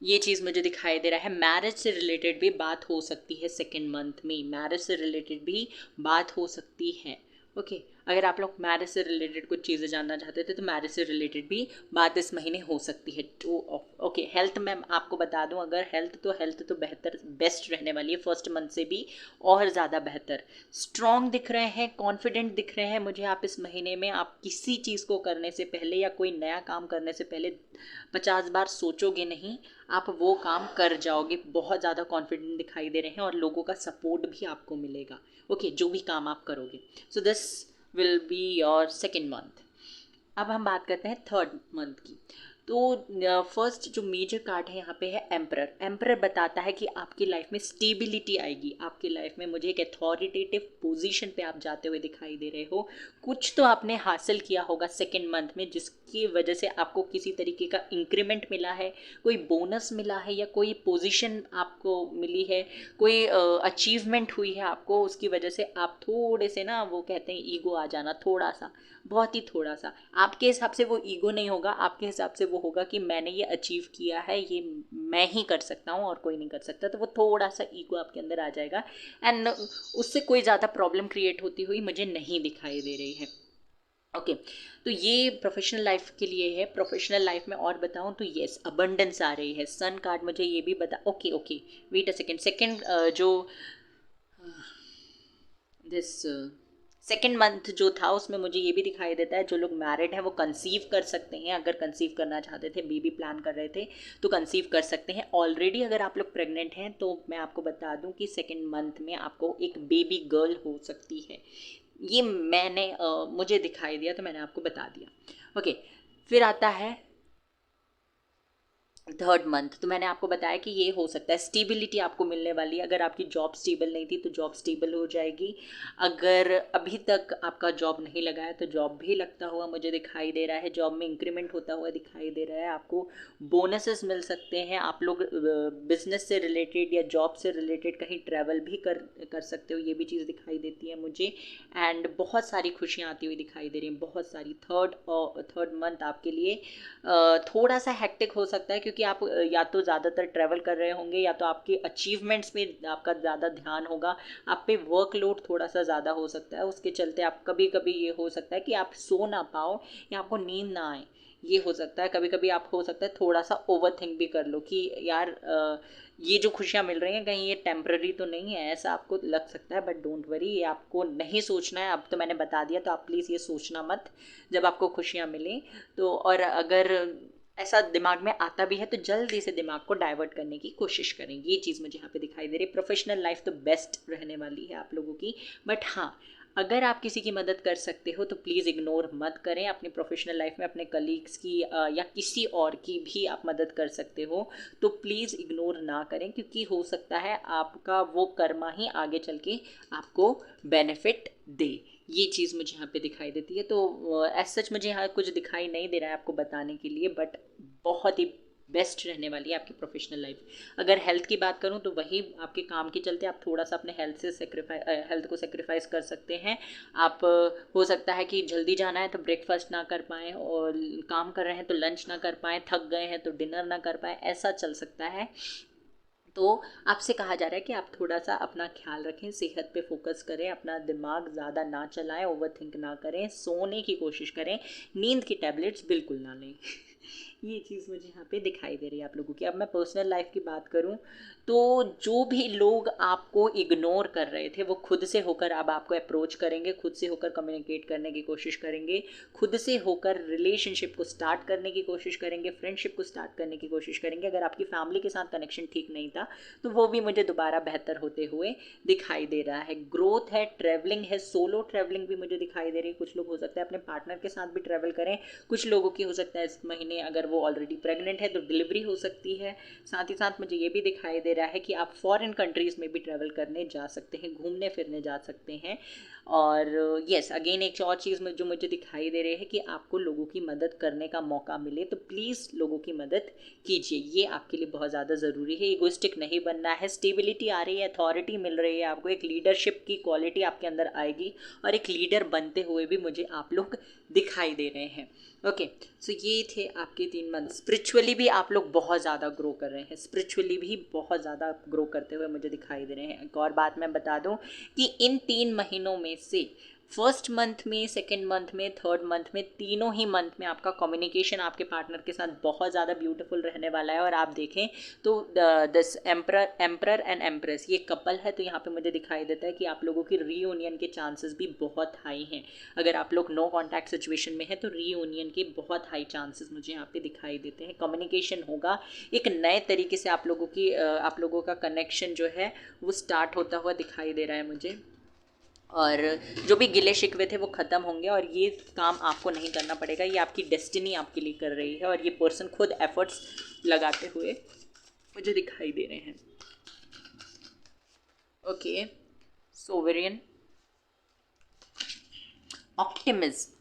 ये चीज़ मुझे दिखाई दे रहा है। मैरिज से रिलेटेड भी बात हो सकती है सेकेंड मंथ में, मैरिज से रिलेटेड भी बात हो सकती है। ओके, अगर आप लोग मैरिज से रिलेटेड कुछ चीज़ें जानना चाहते थे तो मैरिज से रिलेटेड भी बात इस महीने हो सकती है। तो ओके, हेल्थ में आपको बता दूं, अगर हेल्थ तो बेहतर, बेस्ट रहने वाली है फर्स्ट मंथ से भी और ज़्यादा बेहतर। स्ट्रॉन्ग दिख रहे हैं, कॉन्फिडेंट दिख रहे हैं मुझे आप इस महीने में। आप किसी चीज़ को करने से पहले या कोई नया काम करने से पहले 50 बार सोचोगे नहीं, आप वो काम कर जाओगे। बहुत ज़्यादा कॉन्फिडेंट दिखाई दे रहे हैं और लोगों का सपोर्ट भी आपको मिलेगा। ओके, जो भी काम आप करोगे। So this will be your second month. अब हम बात करते हैं थर्ड मंथ की। तो फर्स्ट जो मेजर कार्ड है यहाँ पे है एम्परर। एम्परर बताता है कि आपकी लाइफ में स्टेबिलिटी आएगी। आपकी लाइफ में मुझे एक अथॉरिटेटिव पोजीशन पे आप जाते हुए दिखाई दे रहे हो। कुछ तो आपने हासिल किया होगा सेकेंड मंथ में, जिसकी वजह से आपको किसी तरीके का इंक्रीमेंट मिला है, कोई बोनस मिला है, या कोई पोजीशन आपको मिली है, कोई अचीवमेंट हुई है आपको। उसकी वजह से आप थोड़े से ना, वो कहते हैं ईगो आ जाना, थोड़ा सा, बहुत ही थोड़ा सा। आपके हिसाब से वो ईगो नहीं होगा, आपके हिसाब से वो होगा कि मैंने ये अचीव किया है, ये मैं ही कर सकता हूँ और कोई नहीं कर सकता। तो वो थोड़ा सा ईगो आपके अंदर आ जाएगा एंड उससे कोई ज़्यादा प्रॉब्लम क्रिएट होती हुई मुझे नहीं दिखाई दे रही है। ओके, तो ये प्रोफेशनल लाइफ के लिए है। प्रोफेशनल लाइफ में और बताऊं तो येस, अबंडेंस आ रही है। सन कार्ड मुझे ये भी बता, ओके वेट अ सेकेंड जो दिस सेकेंड मंथ जो था उसमें मुझे ये भी दिखाई देता है, जो लोग मैरिड हैं वो कंसीव कर सकते हैं। अगर कंसीव करना चाहते थे, बेबी प्लान कर रहे थे, तो कंसीव कर सकते हैं। ऑलरेडी अगर आप लोग प्रेग्नेंट हैं तो मैं आपको बता दूं कि सेकेंड मंथ में आपको एक बेबी गर्ल हो सकती है। ये मुझे दिखाई दिया तो मैंने आपको बता दिया। ओके, फिर आता है थर्ड मंथ। तो मैंने आपको बताया कि ये हो सकता है, स्टेबिलिटी आपको मिलने वाली है। अगर आपकी जॉब स्टेबल नहीं थी तो जॉब स्टेबल हो जाएगी। अगर अभी तक आपका जॉब नहीं लगा है तो जॉब भी लगता हुआ मुझे दिखाई दे रहा है। जॉब में इंक्रीमेंट होता हुआ दिखाई दे रहा है। आपको बोनसेस मिल सकते हैं। आप लोग बिजनेस से रिलेटेड या जॉब से रिलेटेड कहीं ट्रैवल भी कर सकते हो, ये भी चीज़ दिखाई देती है मुझे। एंड बहुत सारी खुशियाँ आती हुई दिखाई दे रही हैं, बहुत सारी। थर्ड मंथ आपके लिए थोड़ा सा हेक्टिक हो सकता है, क्योंकि आप या तो ज़्यादातर ट्रैवल कर रहे होंगे या तो आपके अचीवमेंट्स में आपका ज़्यादा ध्यान होगा। आप पे वर्कलोड थोड़ा सा ज़्यादा हो सकता है, उसके चलते आप कभी कभी ये हो सकता है कि आप सो ना पाओ या आपको नींद ना आए। ये हो सकता है। कभी कभी आप हो सकता है थोड़ा सा ओवर थिंक भी कर लो कि यार ये जो खुशियाँ मिल रही हैं कहीं ये टेम्पररी तो नहीं है, ऐसा आपको लग सकता है। बट डोंट वरी, ये आपको नहीं सोचना है। अब तो मैंने बता दिया, तो आप प्लीज़ ये सोचना मत जब आपको खुशियाँ मिलें तो। और अगर ऐसा दिमाग में आता भी है तो जल्दी से दिमाग को डाइवर्ट करने की कोशिश करें। ये चीज़ मुझे यहाँ पे दिखाई दे रही है। प्रोफेशनल लाइफ तो बेस्ट रहने वाली है आप लोगों की। बट हाँ, अगर आप किसी की मदद कर सकते हो तो प्लीज़ इग्नोर मत करें। अपनी प्रोफेशनल लाइफ में अपने कलीग्स की या किसी और की भी आप मदद कर सकते हो तो प्लीज़ इग्नोर ना करें, क्योंकि हो सकता है आपका वो कर्मा ही आगे चल के आपको बेनिफिट दे। ये चीज़ मुझे यहाँ पे दिखाई देती है। तो एज सच मुझे यहाँ कुछ दिखाई नहीं दे रहा है आपको बताने के लिए, बट बहुत ही बेस्ट रहने वाली है आपकी प्रोफेशनल लाइफ। अगर हेल्थ की बात करूं तो वही आपके काम के चलते आप थोड़ा सा अपने हेल्थ को सेक्रीफाइस कर सकते हैं। आप हो सकता है कि जल्दी जाना है तो ब्रेकफास्ट ना कर पाएँ, और काम कर रहे हैं तो लंच ना कर पाएँ, थक गए हैं तो डिनर ना कर पाएँ, ऐसा चल सकता है। तो आपसे कहा जा रहा है कि आप थोड़ा सा अपना ख्याल रखें, सेहत पे फोकस करें, अपना दिमाग ज़्यादा ना चलाएं, ओवर थिंक ना करें, सोने की कोशिश करें, नींद की टैबलेट्स बिल्कुल ना लें। ये चीज़ मुझे यहाँ पे दिखाई दे रही है आप लोगों की। अब मैं पर्सनल लाइफ की बात करूँ तो जो भी लोग आपको इग्नोर कर रहे थे वो खुद से होकर अब आपको अप्रोच करेंगे, खुद से होकर कम्युनिकेट करने की कोशिश करेंगे, खुद से होकर रिलेशनशिप को स्टार्ट करने की कोशिश करेंगे, फ्रेंडशिप को स्टार्ट करने की कोशिश करेंगे। अगर आपकी फैमिली के साथ कनेक्शन ठीक नहीं था तो वो भी मुझे दोबारा बेहतर होते हुए दिखाई दे रहा है। ग्रोथ है, ट्रैवलिंग है, सोलो ट्रैवलिंग भी मुझे दिखाई दे रही है। कुछ लोग हो सकता है अपने पार्टनर के साथ भी ट्रैवल करें, कुछ लोगों की हो सकता है इस महीने अगर वो ऑलरेडी प्रेग्नेंट है तो डिलीवरी हो सकती है। साथ ही साथ मुझे ये भी दिखाई दे रहा है कि आप फॉरेन कंट्रीज़ में भी ट्रैवल करने जा सकते हैं, घूमने फिरने जा सकते हैं। और यस अगेन एक और चीज़ जो मुझे दिखाई दे रही है कि आपको लोगों की मदद करने का मौका मिले तो प्लीज़ लोगों की मदद कीजिए, ये आपके लिए बहुत ज़्यादा ज़रूरी है। इगोइस्टिक नहीं बनना है, स्टेबिलिटी आ रही है, अथॉरिटी मिल रही है आपको, एक लीडरशिप की क्वालिटी आपके अंदर आएगी और एक लीडर बनते हुए भी मुझे आप लोग दिखाई दे रहे हैं। ओके, सो ये थे आपके 3 मंथ। स्पिरिचुअली भी आप लोग बहुत ज़्यादा ग्रो कर रहे हैं, स्पिरिचुअली भी बहुत ज़्यादा ग्रो करते हुए मुझे दिखाई दे रहे हैं। एक और बात मैं बता दूं कि इन 3 महीनों में से फर्स्ट मंथ में, सेकेंड मंथ में, थर्ड मंथ में, तीनों ही मंथ में आपका कम्युनिकेशन आपके पार्टनर के साथ बहुत ज़्यादा ब्यूटीफुल रहने वाला है। और आप देखें तो दिस एम्परर एंड एम्प्रेस ये कपल है, तो यहाँ पे मुझे दिखाई देता है कि आप लोगों की रीयूनियन के चांसेस भी बहुत हाई हैं। अगर आप लोग नो कॉन्टैक्ट सिचुएशन में हैं तो रीयूनियन के बहुत हाई चांसेस मुझे यहाँ पे दिखाई देते हैं। कम्युनिकेशन होगा, एक नए तरीके से आप लोगों का कनेक्शन जो है वो स्टार्ट होता हुआ दिखाई दे रहा है मुझे। और जो भी गिले शिकवे थे वो ख़त्म होंगे और ये काम आपको नहीं करना पड़ेगा, ये आपकी डेस्टिनी आपके लिए कर रही है और ये पर्सन खुद एफर्ट्स लगाते हुए मुझे दिखाई दे रहे हैं। Okay, sovereign, optimism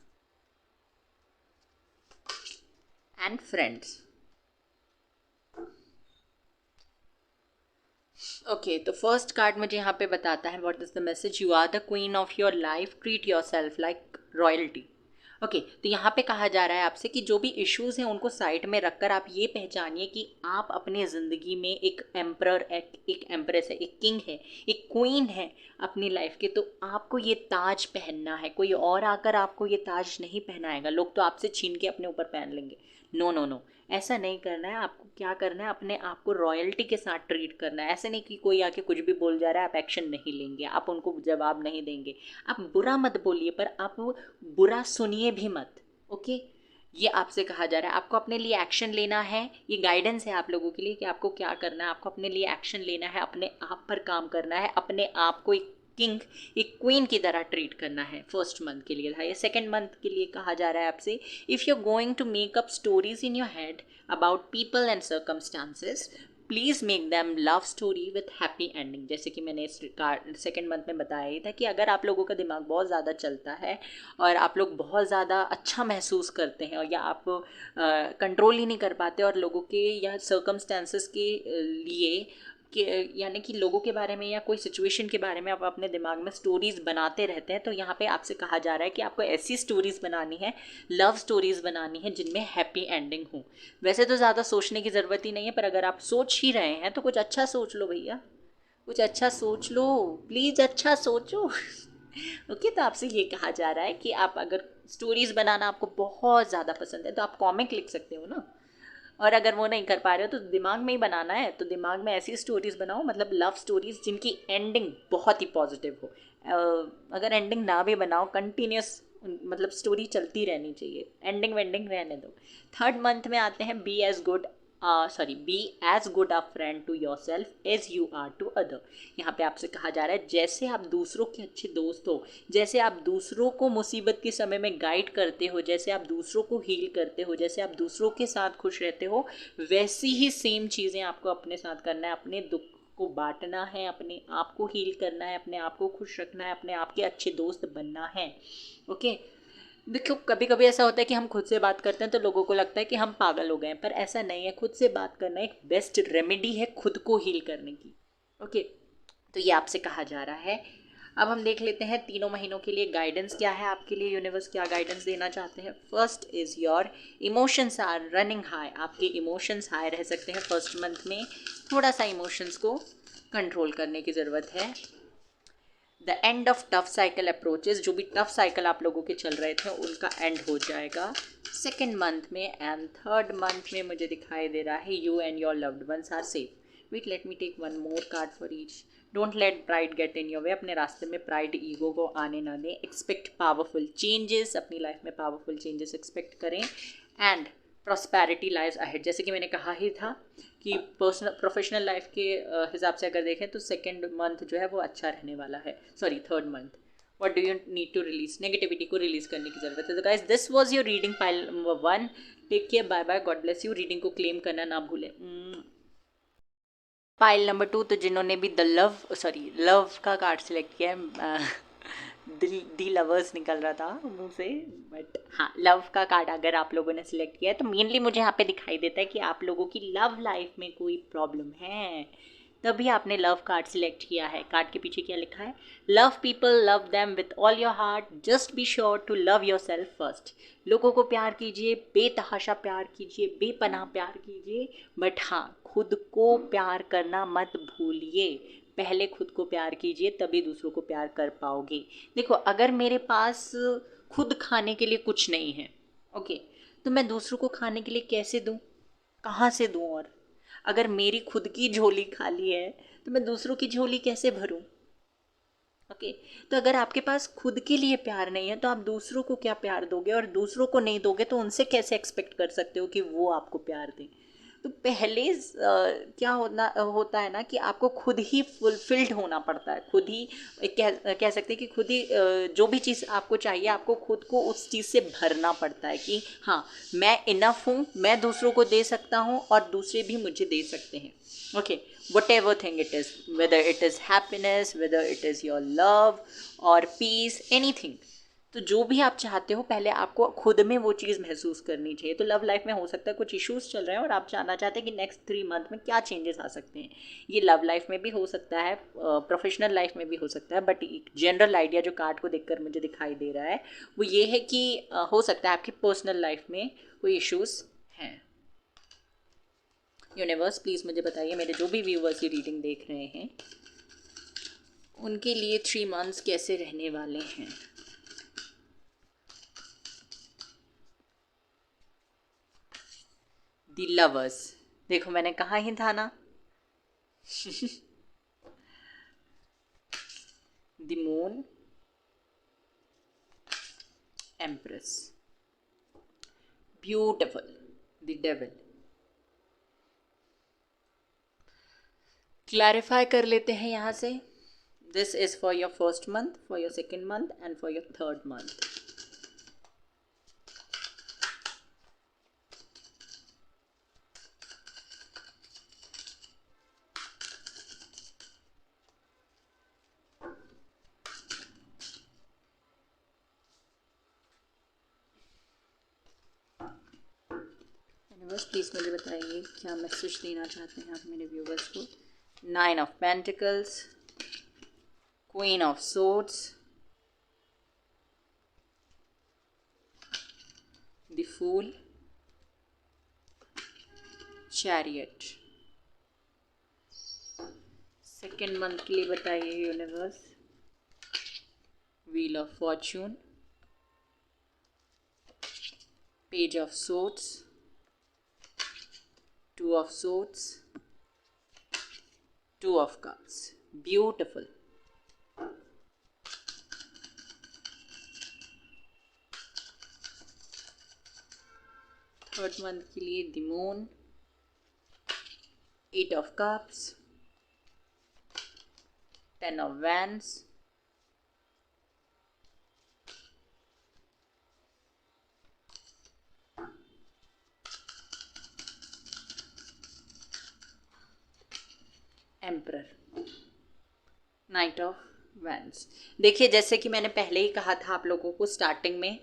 and friends. Okay, तो फर्स्ट कार्ड मुझे यहाँ पे बताता है what is the message. You are the queen of your life, treat yourself like royalty. Okay, तो यहाँ पे कहा जा रहा है आपसे कि जो भी इश्यूज हैं उनको साइड में रखकर आप ये पहचानिए कि आप अपनी ज़िंदगी में एक एम्परर, एक एम्प्रेस है, एक किंग है, एक क्वीन है अपनी लाइफ के। तो आपको ये ताज पहनना है, कोई और आकर आपको ये ताज नहीं पहनाएगा। लोग तो आपसे छीन के अपने ऊपर पहन लेंगे। नो नो नो, ऐसा नहीं करना है। आपको क्या करना है, अपने आप को रॉयल्टी के साथ ट्रीट करना है। ऐसे नहीं कि कोई आके कुछ भी बोल जा रहा है आप एक्शन नहीं लेंगे, आप उनको जवाब नहीं देंगे। आप बुरा मत बोलिए पर आप बुरा सुनिए भी मत। ओके, ये आपसे कहा जा रहा है। आपको अपने लिए एक्शन लेना है, ये गाइडेंस है आप लोगों के लिए कि आपको क्या करना है। आपको अपने लिए एक्शन लेना है, अपने आप पर काम करना है, अपने आप को एक किंग, एक क्वीन की तरह ट्रीट करना है। फर्स्ट मंथ के लिए था ये। सेकेंड मंथ के लिए कहा जा रहा है आपसे, if you are going to make up stories in your head about people and circumstances, please make them love story with happy ending. जैसे कि मैंने सेकेंड मंथ में बताया ही था कि अगर आप लोगों का दिमाग बहुत ज़्यादा चलता है और आप लोग बहुत ज़्यादा अच्छा महसूस करते हैं और या आप कंट्रोल ही नहीं कर पाते और लोगों के या सर्कमस्टांसेस के लिए कि यानी कि लोगों के बारे में या कोई सिचुएशन के बारे में आप अपने दिमाग में स्टोरीज़ बनाते रहते हैं, तो यहाँ पे आपसे कहा जा रहा है कि आपको ऐसी स्टोरीज़ बनानी है, लव स्टोरीज़ बनानी है जिनमें हैप्पी एंडिंग हो। वैसे तो ज़्यादा सोचने की ज़रूरत ही नहीं है, पर अगर आप सोच ही रहे हैं तो कुछ अच्छा सोच लो भैया, कुछ अच्छा सोच लो, प्लीज़ अच्छा सोचो। ओके, तो आपसे ये कहा जा रहा है कि आप अगर स्टोरीज़ बनाना आपको बहुत ज़्यादा पसंद है तो आप कॉमिक लिख सकते हो ना। और अगर वो नहीं कर पा रहे हो तो दिमाग में ही बनाना है, तो दिमाग में ऐसी स्टोरीज़ बनाओ, मतलब लव स्टोरीज़ जिनकी एंडिंग बहुत ही पॉजिटिव हो। अगर एंडिंग ना भी बनाओ, कंटिन्यूस मतलब स्टोरी चलती रहनी चाहिए, एंडिंग वेंडिंग रहने दो। थर्ड मंथ में आते हैं, be as good a friend to yourself as you are to other. यहाँ पे आपसे कहा जा रहा है जैसे आप दूसरों के अच्छे दोस्त हो, जैसे आप दूसरों को मुसीबत के समय में गाइड करते हो, जैसे आप दूसरों को हील करते हो, जैसे आप दूसरों के साथ खुश रहते हो, वैसी ही सेम चीज़ें आपको अपने साथ करना है। अपने दुख को बांटना है, अपने आप को हील करना है, अपने आप को खुश रखना है, अपने आप के अच्छे दोस्त बनना है। ओके, देखो कभी कभी ऐसा होता है कि हम खुद से बात करते हैं तो लोगों को लगता है कि हम पागल हो गए हैं, पर ऐसा नहीं है। खुद से बात करना एक बेस्ट रेमेडी है खुद को हील करने की। ओके, तो ये आपसे कहा जा रहा है। अब हम देख लेते हैं 3 महीनों के लिए गाइडेंस क्या है आपके लिए, यूनिवर्स क्या गाइडेंस देना चाहते हैं। First is your emotions are running high. आपके इमोशंस हाई रह सकते हैं फर्स्ट मंथ में, थोड़ा सा इमोशंस को कंट्रोल करने की ज़रूरत है। The end of tough cycle approaches, जो भी टफ साइकिल आप लोगों के चल रहे थे उनका एंड हो जाएगा। सेकेंड मंथ में एंड थर्ड मंथ में मुझे दिखाई दे रहा है you and your loved ones are safe. Wait, let me take one more card for each. Don't let pride get in your way. अपने रास्ते में प्राइड ईगो को आने ना दें। एक्सपेक्ट पावरफुल चेंजेस, अपनी लाइफ में पावरफुल चेंजेस एक्सपेक्ट करें। And prosperity lies ahead. जैसे कि मैंने कहा ही था कि पर्सनल प्रोफेशनल लाइफ के हिसाब से अगर देखें तो सेकेंड मंथ जो है वो अच्छा रहने वाला है, sorry third month. What do you need to release? Negativity को रिलीज करने की जरूरत है। तो guys this was your reading pile number 1। Take care, bye bye, God bless you. Reading को क्लेम करना ना भूलें। पाइल नंबर 2, तो जिन्होंने भी लव का कार्ड सिलेक्ट किया है, दी लवर्स निकल रहा था मुंह से, बट हाँ, लव का कार्ड अगर आप लोगों ने सिलेक्ट किया है तो मेनली मुझे यहाँ पे दिखाई देता है कि आप लोगों की लव लाइफ में कोई प्रॉब्लम है, तभी आपने लव कार्ड सिलेक्ट किया है। कार्ड के पीछे क्या लिखा है? Love people, love them with all your heart, just be sure to love yourself first. लोगों को प्यार कीजिए, बेतहाशा प्यार कीजिए, बेपनाह प्यार कीजिए, बट हाँ, खुद को प्यार करना मत भूलिए। पहले खुद को प्यार कीजिए, तभी दूसरों को प्यार कर पाओगे। देखो, अगर मेरे पास खुद खाने के लिए कुछ नहीं है, ओके, तो मैं दूसरों को खाने के लिए कैसे दूँ, कहाँ से दूँ? और अगर मेरी खुद की झोली खाली है तो मैं दूसरों की झोली कैसे भरूं? ओके, तो अगर आपके पास खुद के लिए प्यार नहीं है तो आप दूसरों को क्या प्यार दोगे? और दूसरों को नहीं दोगे तो उनसे कैसे एक्सपेक्ट कर सकते हो कि वो आपको प्यार दें? तो पहले क्या होता है ना कि आपको खुद ही फुलफिल्ड होना पड़ता है। खुद ही कह सकते हैं कि खुद ही जो भी चीज़ आपको चाहिए, आपको खुद को उस चीज़ से भरना पड़ता है कि हाँ, मैं इनफ हूँ, मैं दूसरों को दे सकता हूँ और दूसरे भी मुझे दे सकते हैं। Okay, whatever thing it is, whether it is happiness, whether it is your love or peace, anything, तो जो भी आप चाहते हो पहले आपको खुद में वो चीज़ महसूस करनी चाहिए। तो लव लाइफ में हो सकता है कुछ इश्यूज चल रहे हैं और आप जानना चाहते हैं कि नेक्स्ट 3 मंथ में क्या चेंजेस आ सकते हैं। ये लव लाइफ में भी हो सकता है, प्रोफेशनल लाइफ में भी हो सकता है, बट एक जनरल आइडिया जो कार्ड को देखकर मुझे दिखाई दे रहा है वो ये है कि हो सकता है आपकी पर्सनल लाइफ में कोई इश्यूज हैं। यूनिवर्स प्लीज़ मुझे बताइए, मेरे जो भी व्यूवर्स ये रीडिंग देख रहे हैं उनके लिए 3 मंथ्स कैसे रहने वाले हैं। द लवर्स, देखो मैंने कहा ही था ना। The moon, empress, beautiful, the devil. Clarify कर लेते हैं यहाँ से। This is for your first month, for your second month and for your third month. Universe please मुझे बताइए क्या मैसेज देना चाहते हैं आप मेरे व्यूवर्स को। 9 of pentacles, queen of swords, the fool, chariot. Second month के लिए बताइए universe. Wheel of fortune, page of swords, 2 of swords, 2 of cups. Beautiful. Third month के लिए the moon, 8 of cups, 10 of wands, emperor, knight of wands. देखिए, जैसे कि मैंने पहले ही कहा था आप लोगों को स्टार्टिंग में,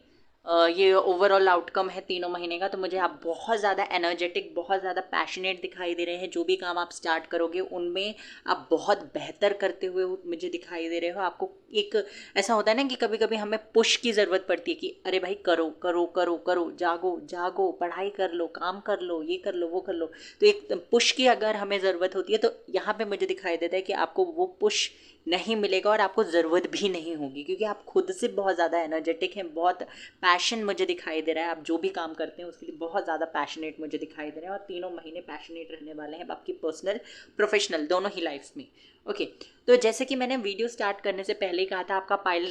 ये ओवरऑल आउटकम है 3 महीने का। तो मुझे आप बहुत ज़्यादा एनर्जेटिक, बहुत ज़्यादा पैशनेट दिखाई दे रहे हैं। जो भी काम आप स्टार्ट करोगे उनमें आप बहुत बेहतर करते हुए मुझे दिखाई दे रहे हो। आपको एक ऐसा होता है ना कि कभी कभी हमें पुश की ज़रूरत पड़ती है कि अरे भाई करो करो करो करो, जागो जागो, पढ़ाई कर लो, काम कर लो, ये कर लो, वो कर लो। तो एक पुश की अगर हमें ज़रूरत होती है तो यहाँ पे मुझे दिखाई देता है कि आपको वो पुश नहीं मिलेगा और आपको ज़रूरत भी नहीं होगी, क्योंकि आप खुद से बहुत ज़्यादा एनर्जेटिक हैं, बहुत पैशन मुझे दिखाई दे रहा है। आप जो भी काम करते हैं उसके लिए बहुत ज़्यादा पैशनेट मुझे दिखाई दे रहे हैं, और 3 महीने पैशनेट रहने वाले हैं आपकी पर्सनल प्रोफेशनल दोनों ही लाइफ में। ओके, तो जैसे कि मैंने वीडियो स्टार्ट करने से पहले ही कहा था, आपका पाइल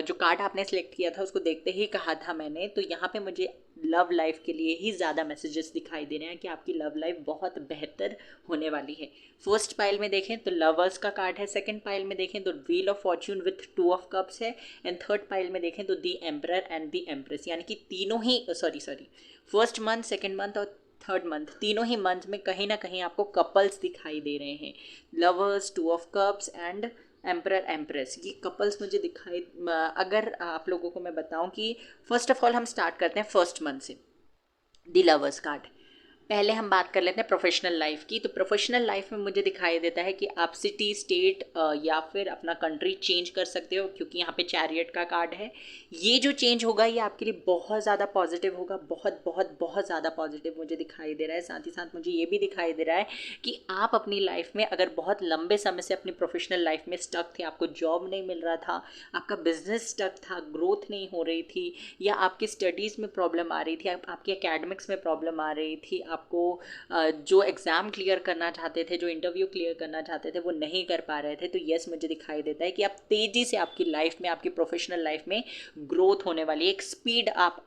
जो कार्ड आपने सेलेक्ट किया था उसको देखते ही कहा था मैंने, तो यहाँ पे मुझे लव लाइफ के लिए ही ज़्यादा मैसेजेस दिखाई दे रहे हैं कि आपकी लव लाइफ बहुत बेहतर होने वाली है। फर्स्ट पाइल में देखें तो लवर्स का कार्ड है, सेकंड पाइल में देखें तो wheel of fortune with 2 of cups है, एंड थर्ड पाइल में देखें तो the emperor and the empress, यानी कि तीनों ही sorry first month, second month और थर्ड मंथ, तीनों ही मंथ में कहीं ना कहीं आपको कपल्स दिखाई दे रहे हैं। Lovers, 2 of cups and emperor empress, ये कपल्स मुझे दिखाई। अगर आप लोगों को मैं बताऊं कि फर्स्ट ऑफ ऑल हम स्टार्ट करते हैं फर्स्ट मंथ से, द लवर्स कार्ड। पहले हम बात कर लेते हैं प्रोफेशनल लाइफ की। तो प्रोफेशनल लाइफ में मुझे दिखाई देता है कि आप सिटी, स्टेट या फिर अपना कंट्री चेंज कर सकते हो, क्योंकि यहाँ पे चैरियट का कार्ड है। ये जो चेंज होगा ये आपके लिए बहुत ज़्यादा पॉजिटिव होगा, बहुत बहुत बहुत ज़्यादा पॉजिटिव मुझे दिखाई दे रहा है। साथ ही साथ मुझे ये भी दिखाई दे रहा है कि आप अपनी लाइफ में अगर बहुत लंबे समय से अपनी प्रोफेशनल लाइफ में स्टक थे, आपको जॉब नहीं मिल रहा था, आपका बिजनेस स्टक था, ग्रोथ नहीं हो रही थी, या आपकी स्टडीज़ में प्रॉब्लम आ रही थी, आपकी एकेडमिक्स में प्रॉब्लम आ रही थी, आपको जो एग्ज़ाम क्लियर करना चाहते थे, जो इंटरव्यू क्लियर करना चाहते थे, वो नहीं कर पा रहे थे, तो यस मुझे दिखाई देता है कि आप तेज़ी से आपकी लाइफ में, आपकी प्रोफेशनल लाइफ में ग्रोथ होने वाली है। एक स्पीड आप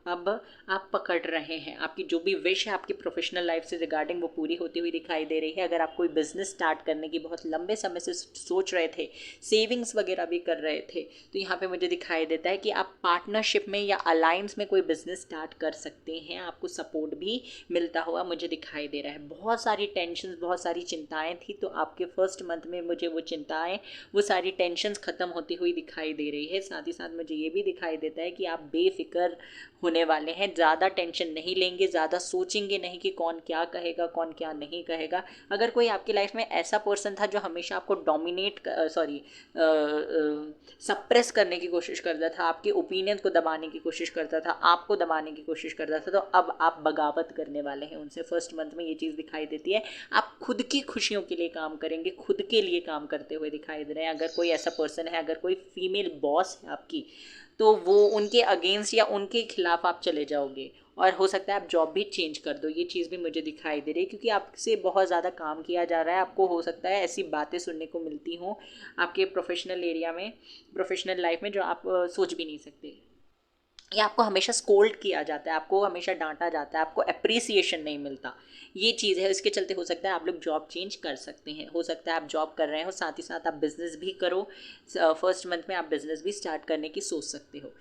पकड़ रहे हैं। आपकी जो भी विश है आपकी प्रोफेशनल लाइफ से रिगार्डिंग, वो पूरी होती हुई दिखाई दे रही है। अगर आप कोई बिजनेस स्टार्ट करने की बहुत लंबे समय से सोच रहे थे, सेविंग्स वगैरह भी कर रहे थे, तो यहाँ पे मुझे दिखाई देता है कि आप पार्टनरशिप में या अलायंस में कोई बिजनेस स्टार्ट कर सकते हैं। आपको सपोर्ट भी मिलता हुआ मुझे दिखाई दे रहा है। बहुत सारी टेंशन, बहुत सारी चिंताएं थी, तो आपके फर्स्ट मंथ में मुझे वो चिंताएं, वो सारी टेंशन्स ख़त्म होती हुई दिखाई दे रही है। साथ ही साथ मुझे ये भी दिखाई देता है कि आप बेफिक्र होने वाले हैं, ज़्यादा टेंशन नहीं लेंगे, ज़्यादा सोचेंगे नहीं कि कौन क्या कहेगा, कौन क्या नहीं कहेगा। अगर कोई आपकी लाइफ में ऐसा पर्सन था जो हमेशा आपको डोमिनेट सप्रेस करने की कोशिश करता था, आपके ओपिनियन को दबाने की कोशिश करता था, आपको दबाने की कोशिश करता था, तो अब आप बगावत करने वाले हैं उनसे। फर्स्ट मंथ में ये चीज़ दिखाई देती है। आप खुद की खुशियों के लिए काम करेंगे, खुद के लिए काम करते हुए दिखाई दे रहे हैं। अगर कोई ऐसा पर्सन है, अगर कोई फीमेल बॉस है आपकी, तो वो उनके अगेंस्ट या उनके खिलाफ आप चले जाओगे, और हो सकता है आप जॉब भी चेंज कर दो। ये चीज़ भी मुझे दिखाई दे रही है, क्योंकि आपसे बहुत ज़्यादा काम किया जा रहा है। आपको हो सकता है ऐसी बातें सुनने को मिलती हों आपके प्रोफेशनल एरिया में, प्रोफेशनल लाइफ में, जो आप सोच भी नहीं सकते। या आपको हमेशा स्कोल्ड किया जाता है, आपको हमेशा डांटा जाता है, आपको अप्रिसिएशन नहीं मिलता। ये चीज़ है, इसके चलते हो सकता है आप लोग जॉब चेंज कर सकते हैं। हो सकता है आप जॉब कर रहे हो, साथ ही साथ आप बिज़नेस भी करो। फर्स्ट मंथ में आप बिज़नेस भी स्टार्ट करने की सोच सकते हो।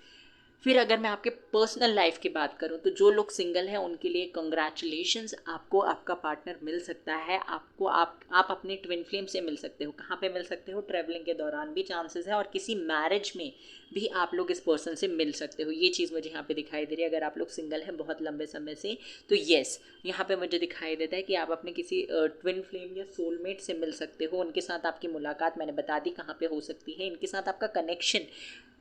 फिर अगर मैं आपके पर्सनल लाइफ की बात करूं, तो जो लोग सिंगल हैं उनके लिए कंग्रेचुलेशंस, आपको आपका पार्टनर मिल सकता है। आपको आप अपने ट्विन फ्लेम से मिल सकते हो। कहाँ पे मिल सकते हो? ट्रैवलिंग के दौरान भी चांसेस है, और किसी मैरिज में भी आप लोग इस पर्सन से मिल सकते हो। ये चीज़ मुझे यहाँ पे दिखाई दे रही है। अगर आप लोग सिंगल हैं बहुत लंबे समय से, तो येस, यहाँ पे मुझे दिखाई देता है कि आप अपने किसी ट्विन फ्लेम या सोलमेट से मिल सकते हो। उनके साथ आपकी मुलाकात मैंने बता दी कहाँ पे हो सकती है। इनके साथ आपका कनेक्शन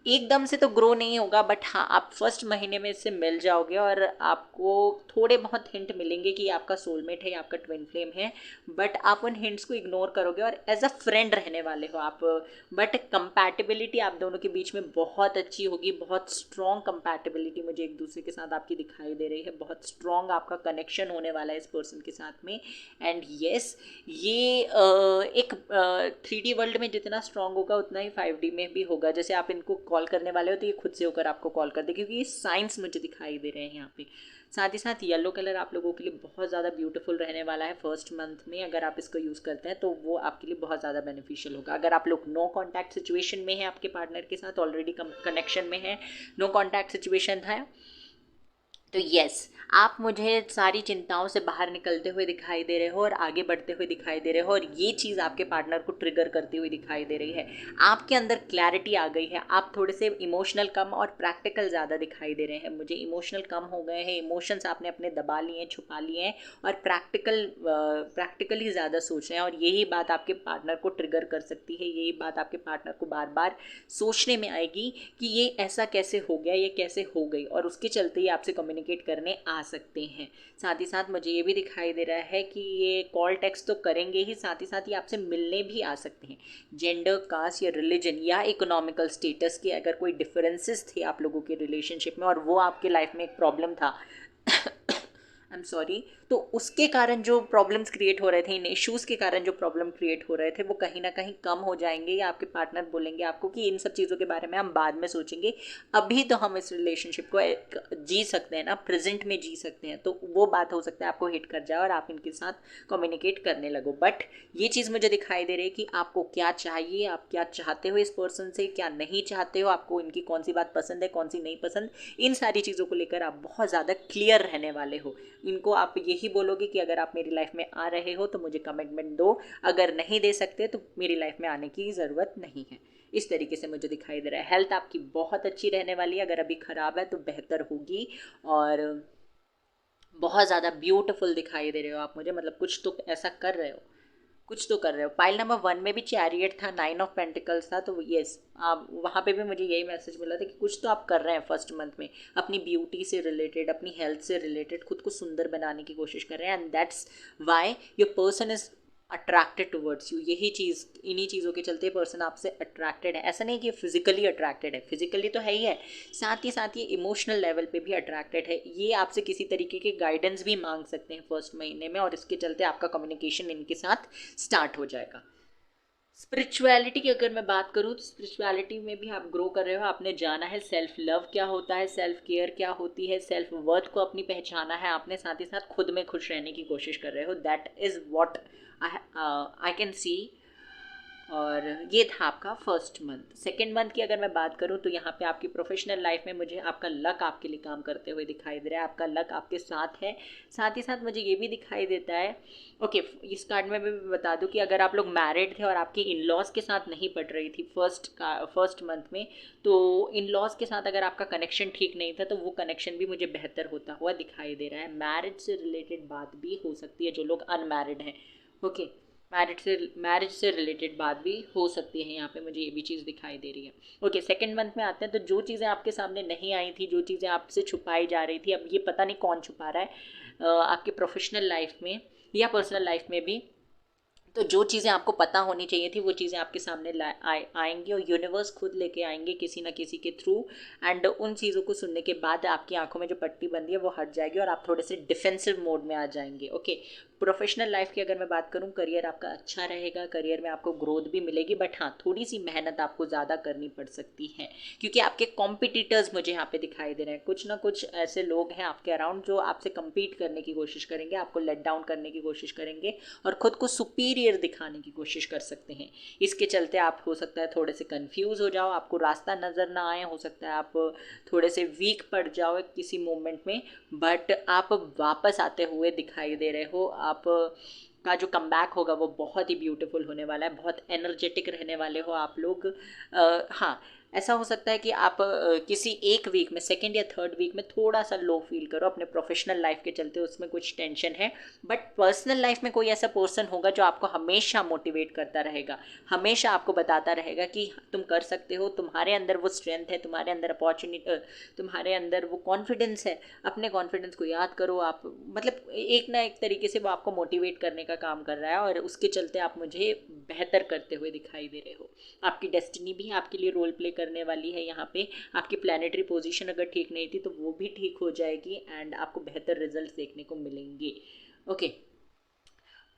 एकदम से तो ग्रो नहीं होगा, बट हाँ, आप फर्स्ट महीने में इससे मिल जाओगे, और आपको थोड़े बहुत हिंट मिलेंगे कि आपका सोलमेट है या आपका ट्विन फ्लेम है, बट आप उन हिंट्स को इग्नोर करोगे और एज अ फ्रेंड रहने वाले हो आप। बट कंपैटिबिलिटी आप दोनों के बीच में बहुत अच्छी होगी, बहुत स्ट्रॉन्ग कंपैटिबिलिटी मुझे एक दूसरे के साथ आपकी दिखाई दे रही है। बहुत स्ट्रॉन्ग आपका कनेक्शन होने वाला है इस पर्सन के साथ में। एंड येस, ये एक 3D वर्ल्ड में जितना स्ट्रॉन्ग होगा उतना ही 5D में भी होगा। जैसे आप इनको कॉल करने वाले हो तो ये खुद से होकर आपको कॉल कर दे, क्योंकि ये साइंस मुझे दिखाई दे रहे हैं यहाँ पे। साथ ही साथ येलो कलर आप लोगों के लिए बहुत ज़्यादा ब्यूटीफुल रहने वाला है फर्स्ट मंथ में। अगर आप इसको यूज़ करते हैं तो वो आपके लिए बहुत ज़्यादा बेनिफिशियल होगा। अगर आप लोग नो कॉन्टैक्ट सिचुएशन में है, आपके पार्टनर के साथ ऑलरेडी कनेक्शन में है, नो कॉन्टैक्ट सिचुएशन है, तो येस, आप मुझे सारी चिंताओं से बाहर निकलते हुए दिखाई दे रहे हो और आगे बढ़ते हुए दिखाई दे रहे हो, और ये चीज़ आपके पार्टनर को ट्रिगर करती हुई दिखाई दे रही है। आपके अंदर क्लैरिटी आ गई है, आप थोड़े से इमोशनल कम और प्रैक्टिकल ज़्यादा दिखाई दे रहे हैं। मुझे इमोशनल कम हो गए हैं, इमोशंस आपने अपने दबा लिए हैं, छुपा लिए हैं, और प्रैक्टिकली ज़्यादा सोच रहे हैं। और यही बात आपके पार्टनर को ट्रिगर कर सकती है, यही बात आपके पार्टनर को बार बार सोचने में आएगी कि ये ऐसा कैसे हो गया, ये कैसे हो गई, और उसके चलते ही आपसे कम्युनिकेट करने आ सकते हैं। साथ ही साथ मुझे ये भी दिखाई दे रहा है कि ये कॉल टेक्स्ट तो करेंगे ही, साथ ही साथ ये आपसे मिलने भी आ सकते हैं। जेंडर, कास्ट या रिलीजन या इकोनॉमिकल स्टेटस के अगर कोई डिफरेंसेस थे आप लोगों के रिलेशनशिप में, और वो आपके लाइफ में एक प्रॉब्लम था आई एम सॉरी, तो उसके कारण जो प्रॉब्लम्स क्रिएट हो रहे थे, इन इश्यूज़ के कारण जो प्रॉब्लम क्रिएट हो रहे थे, वो कहीं ना कहीं कम हो जाएंगे, या आपके पार्टनर बोलेंगे आपको कि इन सब चीज़ों के बारे में हम बाद में सोचेंगे, अभी तो हम इस रिलेशनशिप को जी सकते हैं ना, प्रेजेंट में जी सकते हैं। तो वो बात हो सकता है आपको हिट कर जाए और आप इनके साथ कम्युनिकेट करने लगो। बट ये चीज़ मुझे दिखाई दे रही है कि आपको क्या चाहिए, आप क्या चाहते हो इस पर्सन से, क्या नहीं चाहते हो, आपको इनकी कौन सी बात पसंद है, कौन सी नहीं पसंद, इन सारी चीज़ों को लेकर आप बहुत ज़्यादा क्लियर रहने वाले हो। इनको आप यही बोलोगे कि अगर आप मेरी लाइफ में आ रहे हो तो मुझे कमिटमेंट दो, अगर नहीं दे सकते तो मेरी लाइफ में आने की ज़रूरत नहीं है। इस तरीके से मुझे दिखाई दे रहा है। हेल्थ आपकी बहुत अच्छी रहने वाली है, अगर अभी ख़राब है तो बेहतर होगी, और बहुत ज़्यादा ब्यूटीफुल दिखाई दे रहे हो आप मुझे, मतलब कुछ तो ऐसा कर रहे हो, कुछ तो कर रहे हो। पाइल नंबर 1 में भी चैरियट था, 9 ऑफ पेंटिकल्स था, तो येस आप वहाँ पे भी मुझे यही मैसेज मिला था कि कुछ तो आप कर रहे हैं फर्स्ट मंथ में, अपनी ब्यूटी से रिलेटेड, अपनी हेल्थ से रिलेटेड, खुद को सुंदर बनाने की कोशिश कर रहे हैं, and that's why your person is attracted towards you. यही चीज़, इन्हीं चीज़ों के चलते पर्सन आपसे अट्रैक्टेड है। ऐसा नहीं कि फिजिकली अट्रैक्टेड है, फिजिकली तो है ही है, साथ ही ये इमोशनल लेवल पे भी अट्रैक्टेड है। ये आपसे किसी तरीके के गाइडेंस भी मांग सकते हैं फर्स्ट महीने में, और इसके चलते आपका कम्युनिकेशन इनके साथ स्टार्ट हो जाएगा। स्पिरिचुअलिटी की अगर मैं बात करूँ तो स्पिरिचुअलिटी में भी आप ग्रो कर रहे हो, आपने जाना है सेल्फ लव क्या होता है, सेल्फ केयर क्या होती है, सेल्फ वर्थ को अपनी पहचाना है आपने, साथ ही साथ खुद में खुश रहने की कोशिश कर रहे हो। That is what I can see. और ये था आपका फर्स्ट मंथ। सेकेंड मंथ की अगर मैं बात करूँ तो यहाँ पे आपकी प्रोफेशनल लाइफ में मुझे आपका लक आपके लिए काम करते हुए दिखाई दे रहा है, आपका लक आपके साथ है। साथ ही साथ मुझे ये भी दिखाई देता है, ओके इस कार्ड में भी बता दूँ कि अगर आप लोग मैरिड थे और आपकी इन लॉज के साथ नहीं पट रही थी फर्स्ट मंथ में, तो इन लॉज के साथ अगर आपका कनेक्शन ठीक नहीं था तो वो कनेक्शन भी मुझे बेहतर होता हुआ दिखाई दे रहा है। मैरिज से रिलेटेड बात भी हो सकती है जो लोग अनमैरिड हैं, ओके मैरिज से रिलेटेड बात भी हो सकती है, यहाँ पे मुझे ये भी चीज़ दिखाई दे रही है। ओके सेकंड मंथ में आते हैं, तो जो चीज़ें आपके सामने नहीं आई थी, जो चीज़ें आपसे छुपाई जा रही थी, अब ये पता नहीं कौन छुपा रहा है आपके प्रोफेशनल लाइफ में या पर्सनल लाइफ में भी, तो जो चीज़ें आपको पता होनी चाहिए थी वो चीज़ें आपके सामने आएंगी, और यूनिवर्स खुद लेके आएंगे किसी ना किसी के थ्रू, एंड उन चीज़ों को सुनने के बाद आपकी आंखों में जो पट्टी बंदी है वो हट जाएगी और आप थोड़े से डिफेंसिव मोड में आ जाएंगे। ओके प्रोफेशनल लाइफ की अगर मैं बात करूं, करियर आपका अच्छा रहेगा, करियर में आपको ग्रोथ भी मिलेगी, बट हाँ थोड़ी सी मेहनत आपको ज़्यादा करनी पड़ सकती है, क्योंकि आपके कॉम्पिटिटर्स मुझे यहाँ पे दिखाई दे रहे हैं। कुछ ना कुछ ऐसे लोग हैं आपके अराउंड जो आपसे कम्पीट करने की कोशिश करेंगे, आपको लेट डाउन करने की कोशिश करेंगे और खुद को सुपीरियर दिखाने की कोशिश कर सकते हैं। इसके चलते आप हो सकता है थोड़े से कंफ्यूज हो जाओ, आपको रास्ता नज़र ना आए, हो सकता है आप थोड़े से वीक पड़ जाओ किसी मोमेंट में, बट आप वापस आते हुए दिखाई दे रहे हो। आप का जो कमबैक होगा वो बहुत ही ब्यूटीफुल होने वाला है, बहुत एनर्जेटिक रहने वाले हो आप लोग। हाँ ऐसा हो सकता है कि आप किसी एक वीक में, सेकेंड या थर्ड वीक में थोड़ा सा लो फील करो अपने प्रोफेशनल लाइफ के चलते, उसमें कुछ टेंशन है, बट पर्सनल लाइफ में कोई ऐसा पर्सन होगा जो आपको हमेशा मोटिवेट करता रहेगा, हमेशा आपको बताता रहेगा कि तुम कर सकते हो, तुम्हारे अंदर वो स्ट्रेंथ है, तुम्हारे अंदर अपॉर्चुनिटी, तुम्हारे अंदर वो कॉन्फिडेंस है, अपने कॉन्फिडेंस को याद करो आप, मतलब एक ना एक तरीके से वो आपको मोटिवेट करने का काम कर रहा है, और उसके चलते आप मुझे बेहतर करते हुए दिखाई दे रहे हो। आपकी डेस्टिनी भी आपके लिए रोल प्ले करने वाली है यहाँ पे। आपकी प्लानिटरी पोजीशन अगर ठीक नहीं थी तो वो भी ठीक हो जाएगी, एंड आपको बेहतर रिजल्ट देखने को मिलेंगे। ओके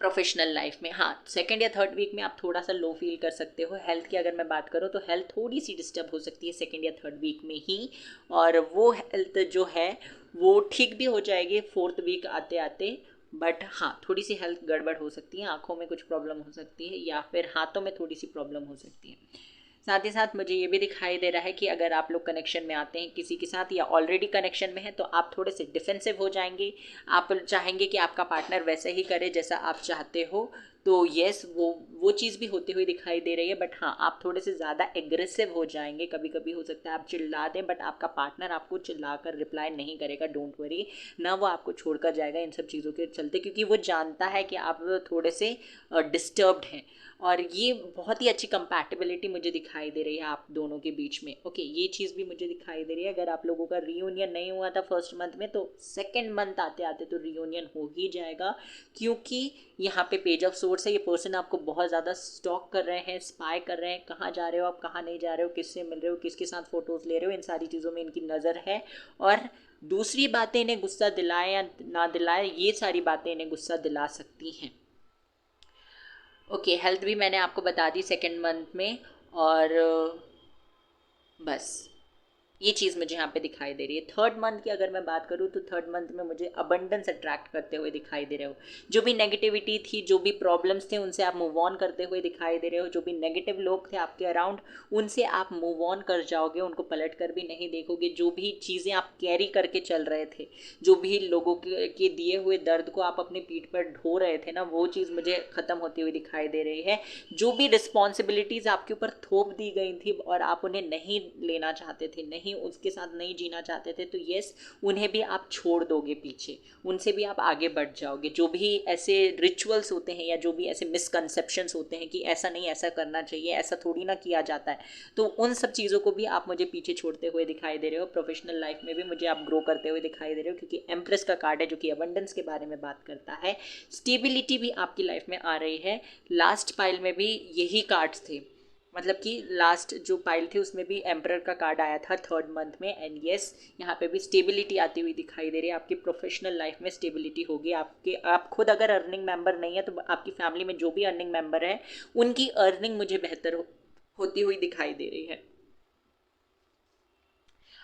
प्रोफेशनल लाइफ में हाँ सेकेंड या थर्ड वीक में आप थोड़ा सा लो फील कर सकते हो। हेल्थ की अगर मैं बात करूँ तो हेल्थ थोड़ी सी डिस्टर्ब हो सकती है सेकेंड या थर्ड वीक में ही, और वो हेल्थ जो है वो ठीक भी हो जाएगी फोर्थ वीक आते आते, बट हाँ थोड़ी सी हेल्थ गड़बड़ हो सकती है, आंखों में कुछ प्रॉब्लम हो सकती है या फिर हाथों में थोड़ी सी प्रॉब्लम हो सकती है। साथ ही साथ मुझे ये भी दिखाई दे रहा है कि अगर आप लोग कनेक्शन में आते हैं किसी के साथ या ऑलरेडी कनेक्शन में हैं तो आप थोड़े से डिफेंसिव हो जाएंगे। आप चाहेंगे कि आपका पार्टनर वैसे ही करे जैसा आप चाहते हो। तो येस, वो चीज़ भी होती हुई दिखाई दे रही है। बट हाँ, आप थोड़े से ज़्यादा एग्रेसिव हो जाएंगे। कभी कभी हो सकता है आप चिल्ला दें, बट आपका पार्टनर आपको चिल्ला कर रिप्लाई नहीं करेगा। डोंट वरी, ना वो आपको छोड़कर जाएगा इन सब चीज़ों के चलते, क्योंकि वो जानता है कि आप थोड़े से डिस्टर्ब्ड हैं। और ये बहुत ही अच्छी कंपैटिबिलिटी मुझे दिखाई दे रही है आप दोनों के बीच में। ओके, ये चीज़ भी मुझे दिखाई दे रही है। अगर आप लोगों का रीयूनियन नहीं हुआ था फर्स्ट मंथ में, तो सेकेंड मंथ आते आते तो रीयूनियन हो ही जाएगा, क्योंकि यहाँ पे पेज ऑफ सोर्स है। ये पर्सन आपको बहुत ज़्यादा स्टॉक कर रहे हैं, स्पाई कर रहे हैं, कहाँ जा रहे हो आप, कहाँ नहीं जा रहे हो, किससे मिल रहे हो, किसके साथ फ़ोटोज़ ले रहे हो, इन सारी चीज़ों में इनकी नज़र है। और दूसरी बातें इन्हें गुस्सा दिलाए या ना दिलाए, ये सारी बातें इन्हें गुस्सा दिला सकती हैं। ओके, हेल्थ भी मैंने आपको बता दी सेकेंड मंथ में। और बस ये चीज़ मुझे यहाँ पे दिखाई दे रही है। थर्ड मंथ की अगर मैं बात करूँ तो थर्ड मंथ में मुझे अबंडेंस अट्रैक्ट करते हुए दिखाई दे रहे हो। जो भी नेगेटिविटी थी, जो भी प्रॉब्लम्स थे, उनसे आप मूव ऑन करते हुए दिखाई दे रहे हो। जो भी नेगेटिव लोग थे आपके अराउंड, उनसे आप मूव ऑन कर जाओगे, उनको पलट कर भी नहीं देखोगे। जो भी चीज़ें आप कैरी करके चल रहे थे, जो भी लोगों के दिए हुए दर्द को आप अपनी पीठ पर ढो रहे थे ना, वो चीज़ मुझे ख़त्म होती हुई दिखाई दे रही है। जो भी रिस्पॉन्सिबिलिटीज़ आपके ऊपर थोप दी गई थी और आप उन्हें नहीं लेना चाहते थे, नहीं उसके साथ नहीं जीना चाहते थे, तो येस, उन्हें भी आप छोड़ दोगे पीछे, उनसे भी आप आगे बढ़ जाओगे। जो भी ऐसे रिचुअल्स होते हैं या जो भी ऐसे मिसकंसेप्शंस होते हैं कि ऐसा नहीं, ऐसा करना चाहिए, ऐसा थोड़ी ना किया जाता है, तो उन सब चीज़ों को भी आप मुझे पीछे छोड़ते हुए दिखाई दे रहे हो। प्रोफेशनल लाइफ में भी मुझे आप ग्रो करते हुए दिखाई दे रहे हो, क्योंकि एम्प्रेस का कार्ड है जो कि अबंडेंस के बारे में बात करता है। स्टेबिलिटी भी आपकी लाइफ में आ रही है। लास्ट पाइल में भी यही कार्ड्स थे, मतलब कि लास्ट जो पाइल थी उसमें भी एम्परर का कार्ड आया था थर्ड मंथ में। एंड येस, यहाँ पे भी स्टेबिलिटी आती हुई दिखाई दे रही है। आपकी प्रोफेशनल लाइफ में स्टेबिलिटी होगी। आप खुद अगर अर्निंग मेंबर नहीं है तो आपकी फैमिली में जो भी अर्निंग मेंबर है, उनकी अर्निंग मुझे बेहतर होती हुई दिखाई दे रही है।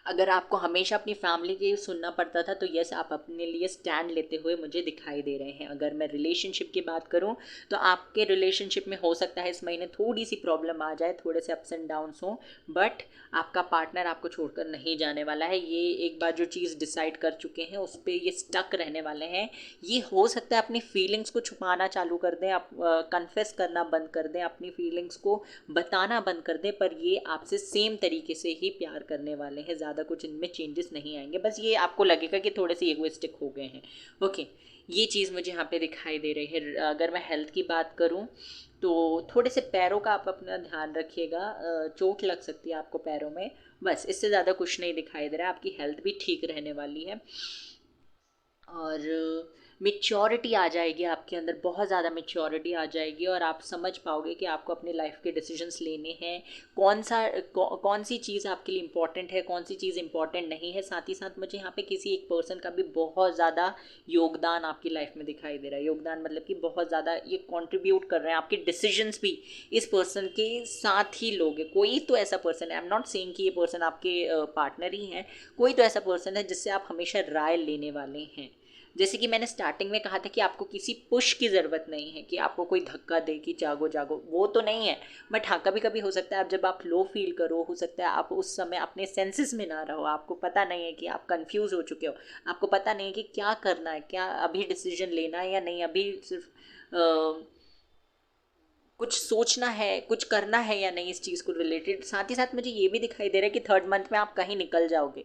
अगर आपको हमेशा अपनी फैमिली के सुनना पड़ता था, तो यस, आप अपने लिए स्टैंड लेते हुए मुझे दिखाई दे रहे हैं। अगर मैं रिलेशनशिप की बात करूं, तो आपके रिलेशनशिप में हो सकता है इस महीने थोड़ी सी प्रॉब्लम आ जाए, थोड़े से अप्स एंड डाउन्स हों, बट आपका पार्टनर आपको छोड़कर नहीं जाने वाला है। ये एक बार जो चीज़ डिसाइड कर चुके हैं उस पर ये स्टक रहने वाले हैं। ये हो सकता है अपनी फीलिंग्स को छुपाना चालू कर दें, आप कन्फेस करना बंद कर दें, अपनी फीलिंग्स को बताना बंद कर दें, पर ये आपसे सेम तरीके से ही प्यार करने वाले हैं। ज़्यादा कुछ इनमें चेंजेस नहीं आएंगे, बस ये आपको लगेगा कि थोड़े से इगोइस्टिक हो गए हैं। ओके, ये चीज़ मुझे यहाँ पे दिखाई दे रही है। अगर मैं हेल्थ की बात करूँ तो थोड़े से पैरों का आप अपना ध्यान रखिएगा, चोट लग सकती है आपको पैरों में। बस इससे ज़्यादा कुछ नहीं दिखाई दे रहा है। आपकी हेल्थ भी ठीक रहने वाली है। और मेच्योरिटी आ जाएगी आपके अंदर, बहुत ज़्यादा मेच्योरिटी आ जाएगी, और आप समझ पाओगे कि आपको अपने लाइफ के डिसीजंस लेने हैं। कौन सी चीज़ आपके लिए इम्पॉर्टेंट है, कौन सी चीज़ इम्पॉर्टेंट नहीं है। साथ ही साथ मुझे यहाँ पे किसी एक पर्सन का भी बहुत ज़्यादा योगदान आपकी लाइफ में दिखाई दे रहा है। योगदान मतलब कि बहुत ज़्यादा ये कंट्रीब्यूट कर रहे हैं, आपके डिसीजंस भी इस पर्सन के साथ ही लोगे। कोई तो ऐसा पर्सन है, आई एम नॉट सेइंग कि ये पर्सन आपके पार्टनर ही हैं, कोई तो ऐसा पर्सन है जिससे आप हमेशा राय लेने वाले हैं। जैसे कि मैंने स्टार्टिंग में कहा था कि आपको किसी पुश की ज़रूरत नहीं है, कि आपको कोई धक्का दे कि जागो जागो, वो तो नहीं है। बट हाँ, कभी कभी हो सकता है आप जब आप लो फील करो, हो सकता है आप उस समय अपने सेंसेस में ना रहो, आपको पता नहीं है कि आप कंफ्यूज हो चुके हो, आपको पता नहीं है कि क्या करना है, क्या अभी डिसीजन लेना है या नहीं, अभी सिर्फ कुछ सोचना है, कुछ करना है या नहीं इस चीज़ को रिलेटेड। साथ ही साथ मुझे ये भी दिखाई दे रहा है कि थर्ड मंथ में आप कहीं निकल जाओगे।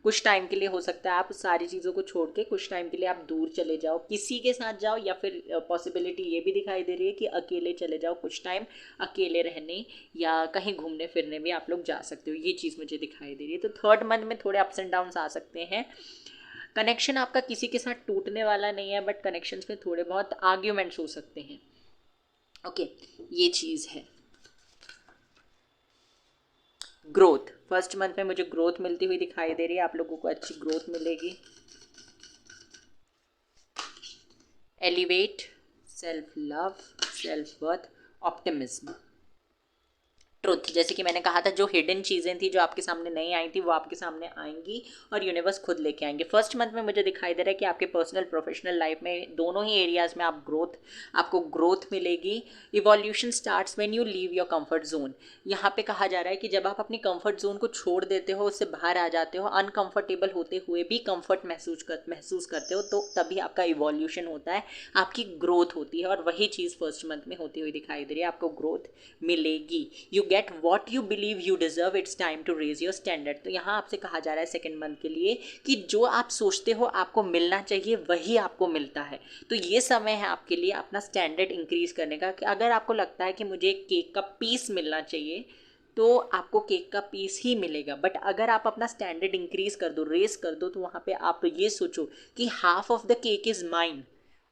कुछ टाइम के लिए हो सकता है आप सारी चीज़ों को छोड़ के कुछ टाइम के लिए आप दूर चले जाओ, किसी के साथ जाओ, या फिर पॉसिबिलिटी ये भी दिखाई दे रही है कि अकेले चले जाओ, कुछ टाइम अकेले रहने या कहीं घूमने फिरने भी आप लोग जा सकते हो। ये चीज़ मुझे दिखाई दे रही है। तो थर्ड मंथ में थोड़े अप्स एंड डाउन्स आ सकते हैं। कनेक्शन आपका किसी के साथ टूटने वाला नहीं है, बट कनेक्शंस में थोड़े बहुत आर्ग्यूमेंट्स हो सकते हैं। ओके, ये चीज़ है। ग्रोथ, फर्स्ट मंथ में मुझे ग्रोथ मिलती हुई दिखाई दे रही है, आप लोगों को अच्छी ग्रोथ मिलेगी। Elevate, self love, self worth, optimism. Truth, जैसे कि मैंने कहा था, जो हिडन चीज़ें थी जो आपके सामने नहीं आई थी वो आपके सामने आएंगी और यूनिवर्स खुद लेके आएंगे। फर्स्ट मंथ में मुझे दिखाई दे रहा है कि आपके पर्सनल प्रोफेशनल लाइफ में दोनों ही एरियाज़ में आपको ग्रोथ मिलेगी। Evolution starts when you leave your comfort zone. यहाँ पे कहा जा रहा है कि जब आप अपनी कंफर्ट जोन को छोड़ देते हो, उससे बाहर आ जाते हो, अनकंफर्टेबल होते हुए भी कंफर्ट महसूस करते हो, तो तभी आपका इवोल्यूशन होता है, आपकी ग्रोथ होती है। और वही चीज़ फर्स्ट मंथ में होती हुई दिखाई दे रही है, आपको ग्रोथ मिलेगी। You get what you believe you deserve, it's time to raise your standard. तो यहाँ आपसे कहा जा रहा है सेकेंड मंथ के लिए कि जो आप सोचते हो आपको मिलना चाहिए वही आपको मिलता है। तो ये समय है आपके लिए अपना स्टैंडर्ड इंक्रीज करने का, कि अगर आपको लगता है कि मुझे केक का पीस मिलना चाहिए तो आपको केक का पीस ही मिलेगा। बट अगर आप अपना स्टैंडर्ड इंक्रीज कर दो, रेस कर दो, तो वहाँ पे आप ये सोचो कि half of the cake is mine,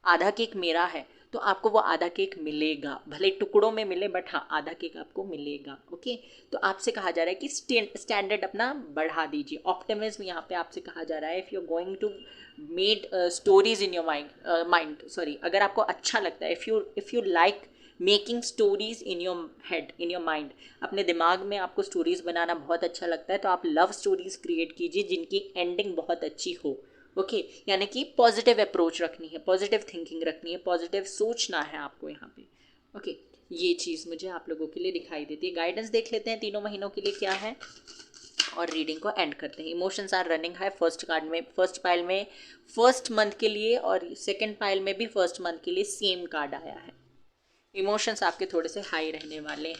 आधा केक मेरा है, तो आपको वो आधा केक मिलेगा, भले टुकड़ों में मिले बट हाँ आधा केक आपको मिलेगा। ओके, तो आपसे कहा जा रहा है कि स्टैंडर्ड अपना बढ़ा दीजिए। ऑप्टिमिज्म यहाँ पे आपसे कहा जा रहा है, if you are going to made stories in your mind sorry, अगर आपको अच्छा लगता है, if you like making stories in your head, in your mind, अपने दिमाग में आपको स्टोरीज बनाना बहुत अच्छा लगता है, तो आप लव स्टोरीज क्रिएट कीजिए जिनकी एंडिंग बहुत अच्छी हो। ओके, यानी कि पॉजिटिव अप्रोच रखनी है, पॉजिटिव थिंकिंग रखनी है, पॉजिटिव सोचना है आपको यहाँ पे। ओके, ये चीज़ मुझे आप लोगों के लिए दिखाई देती है। गाइडेंस देख लेते हैं तीनों महीनों के लिए क्या है और रीडिंग को एंड करते हैं। Emotions are running high, first card में, फर्स्ट पाइल में फर्स्ट मंथ के लिए और सेकेंड पाइल में भी फर्स्ट मंथ के लिए सेम कार्ड आया है। इमोशंस आपके थोड़े से हाई रहने वाले।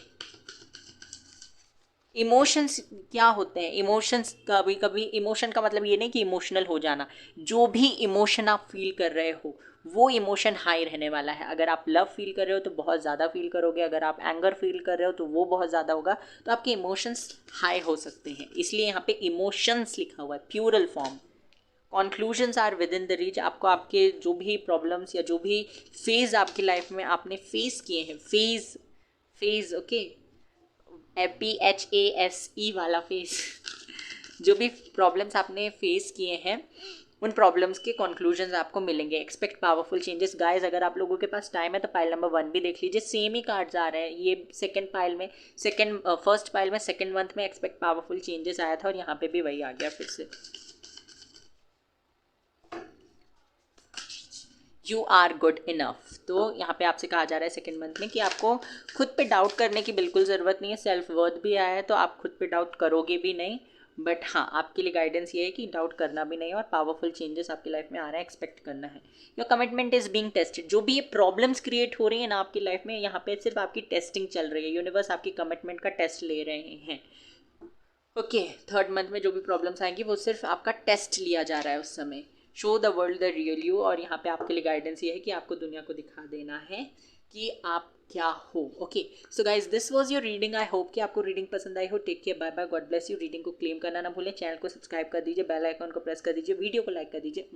इमोशंस क्या होते हैं? इमोशंस कभी कभी, इमोशन का मतलब ये नहीं कि इमोशनल हो जाना, जो भी इमोशन आप फील कर रहे हो वो इमोशन हाई रहने वाला है। अगर आप लव फील कर रहे हो तो बहुत ज़्यादा फील करोगे, अगर आप एंगर फील कर रहे हो तो वो बहुत ज़्यादा होगा, तो आपके इमोशंस हाई हो सकते हैं। इसलिए यहाँ पे इमोशंस लिखा हुआ है, plural form. Conclusions are within the reach. आपको आपके जो भी प्रॉब्लम्स या जो भी फेज़ आपकी लाइफ में आपने फेस किए हैं, फेज़ ओके, PHASE वाला फेस जो भी प्रॉब्लम्स आपने फेस किए हैं उन प्रॉब्लम्स के कंक्लूजन्स आपको मिलेंगे। Expect powerful changes. गाइस, अगर आप लोगों के पास टाइम है तो पाइल नंबर 1 भी देख लीजिए, सेम ही कार्ड्स आ रहे हैं। ये फर्स्ट पाइल में सेकेंड मंथ में एक्सपेक्ट पावरफुल चेंजेस आया था और यहाँ पे भी वही आ गया फिर से। You are good enough. तो यहाँ पे आपसे कहा जा रहा है सेकेंड मंथ में कि आपको खुद पे डाउट करने की बिल्कुल ज़रूरत नहीं है। सेल्फ वर्थ भी आया है तो आप खुद पे डाउट करोगे भी नहीं। बट हाँ, आपके लिए गाइडेंस ये है कि डाउट करना भी नहीं और पावरफुल चेंजेस आपकी लाइफ में आ रहे हैं, एक्सपेक्ट करना है। Your commitment is being tested. जो भी ये प्रॉब्लम्स क्रिएट हो रही हैं ना आपकी लाइफ में, यहाँ पे सिर्फ आपकी टेस्टिंग चल रही है। यूनिवर्स आपकी कमिटमेंट का टेस्ट ले रहे हैं। ओके, थर्ड मंथ में जो भी प्रॉब्लम्स आएंगी वो सिर्फ आपका टेस्ट लिया जा रहा है उस समय। Show the world the real you. और यहाँ पे आपके लिए गाइडेंस ये है कि आपको दुनिया को दिखा देना है कि आप क्या हो। Okay, so guys, this was your reading. I hope कि आपको रीडिंग पसंद आई हो। Take care, bye bye, God bless you. Reading को क्लेम करना ना भूलें, चैनल को सब्सक्राइब कर दीजिए, बेल आइकन को प्रेस कर दीजिए, वीडियो को लाइक कर दीजिए।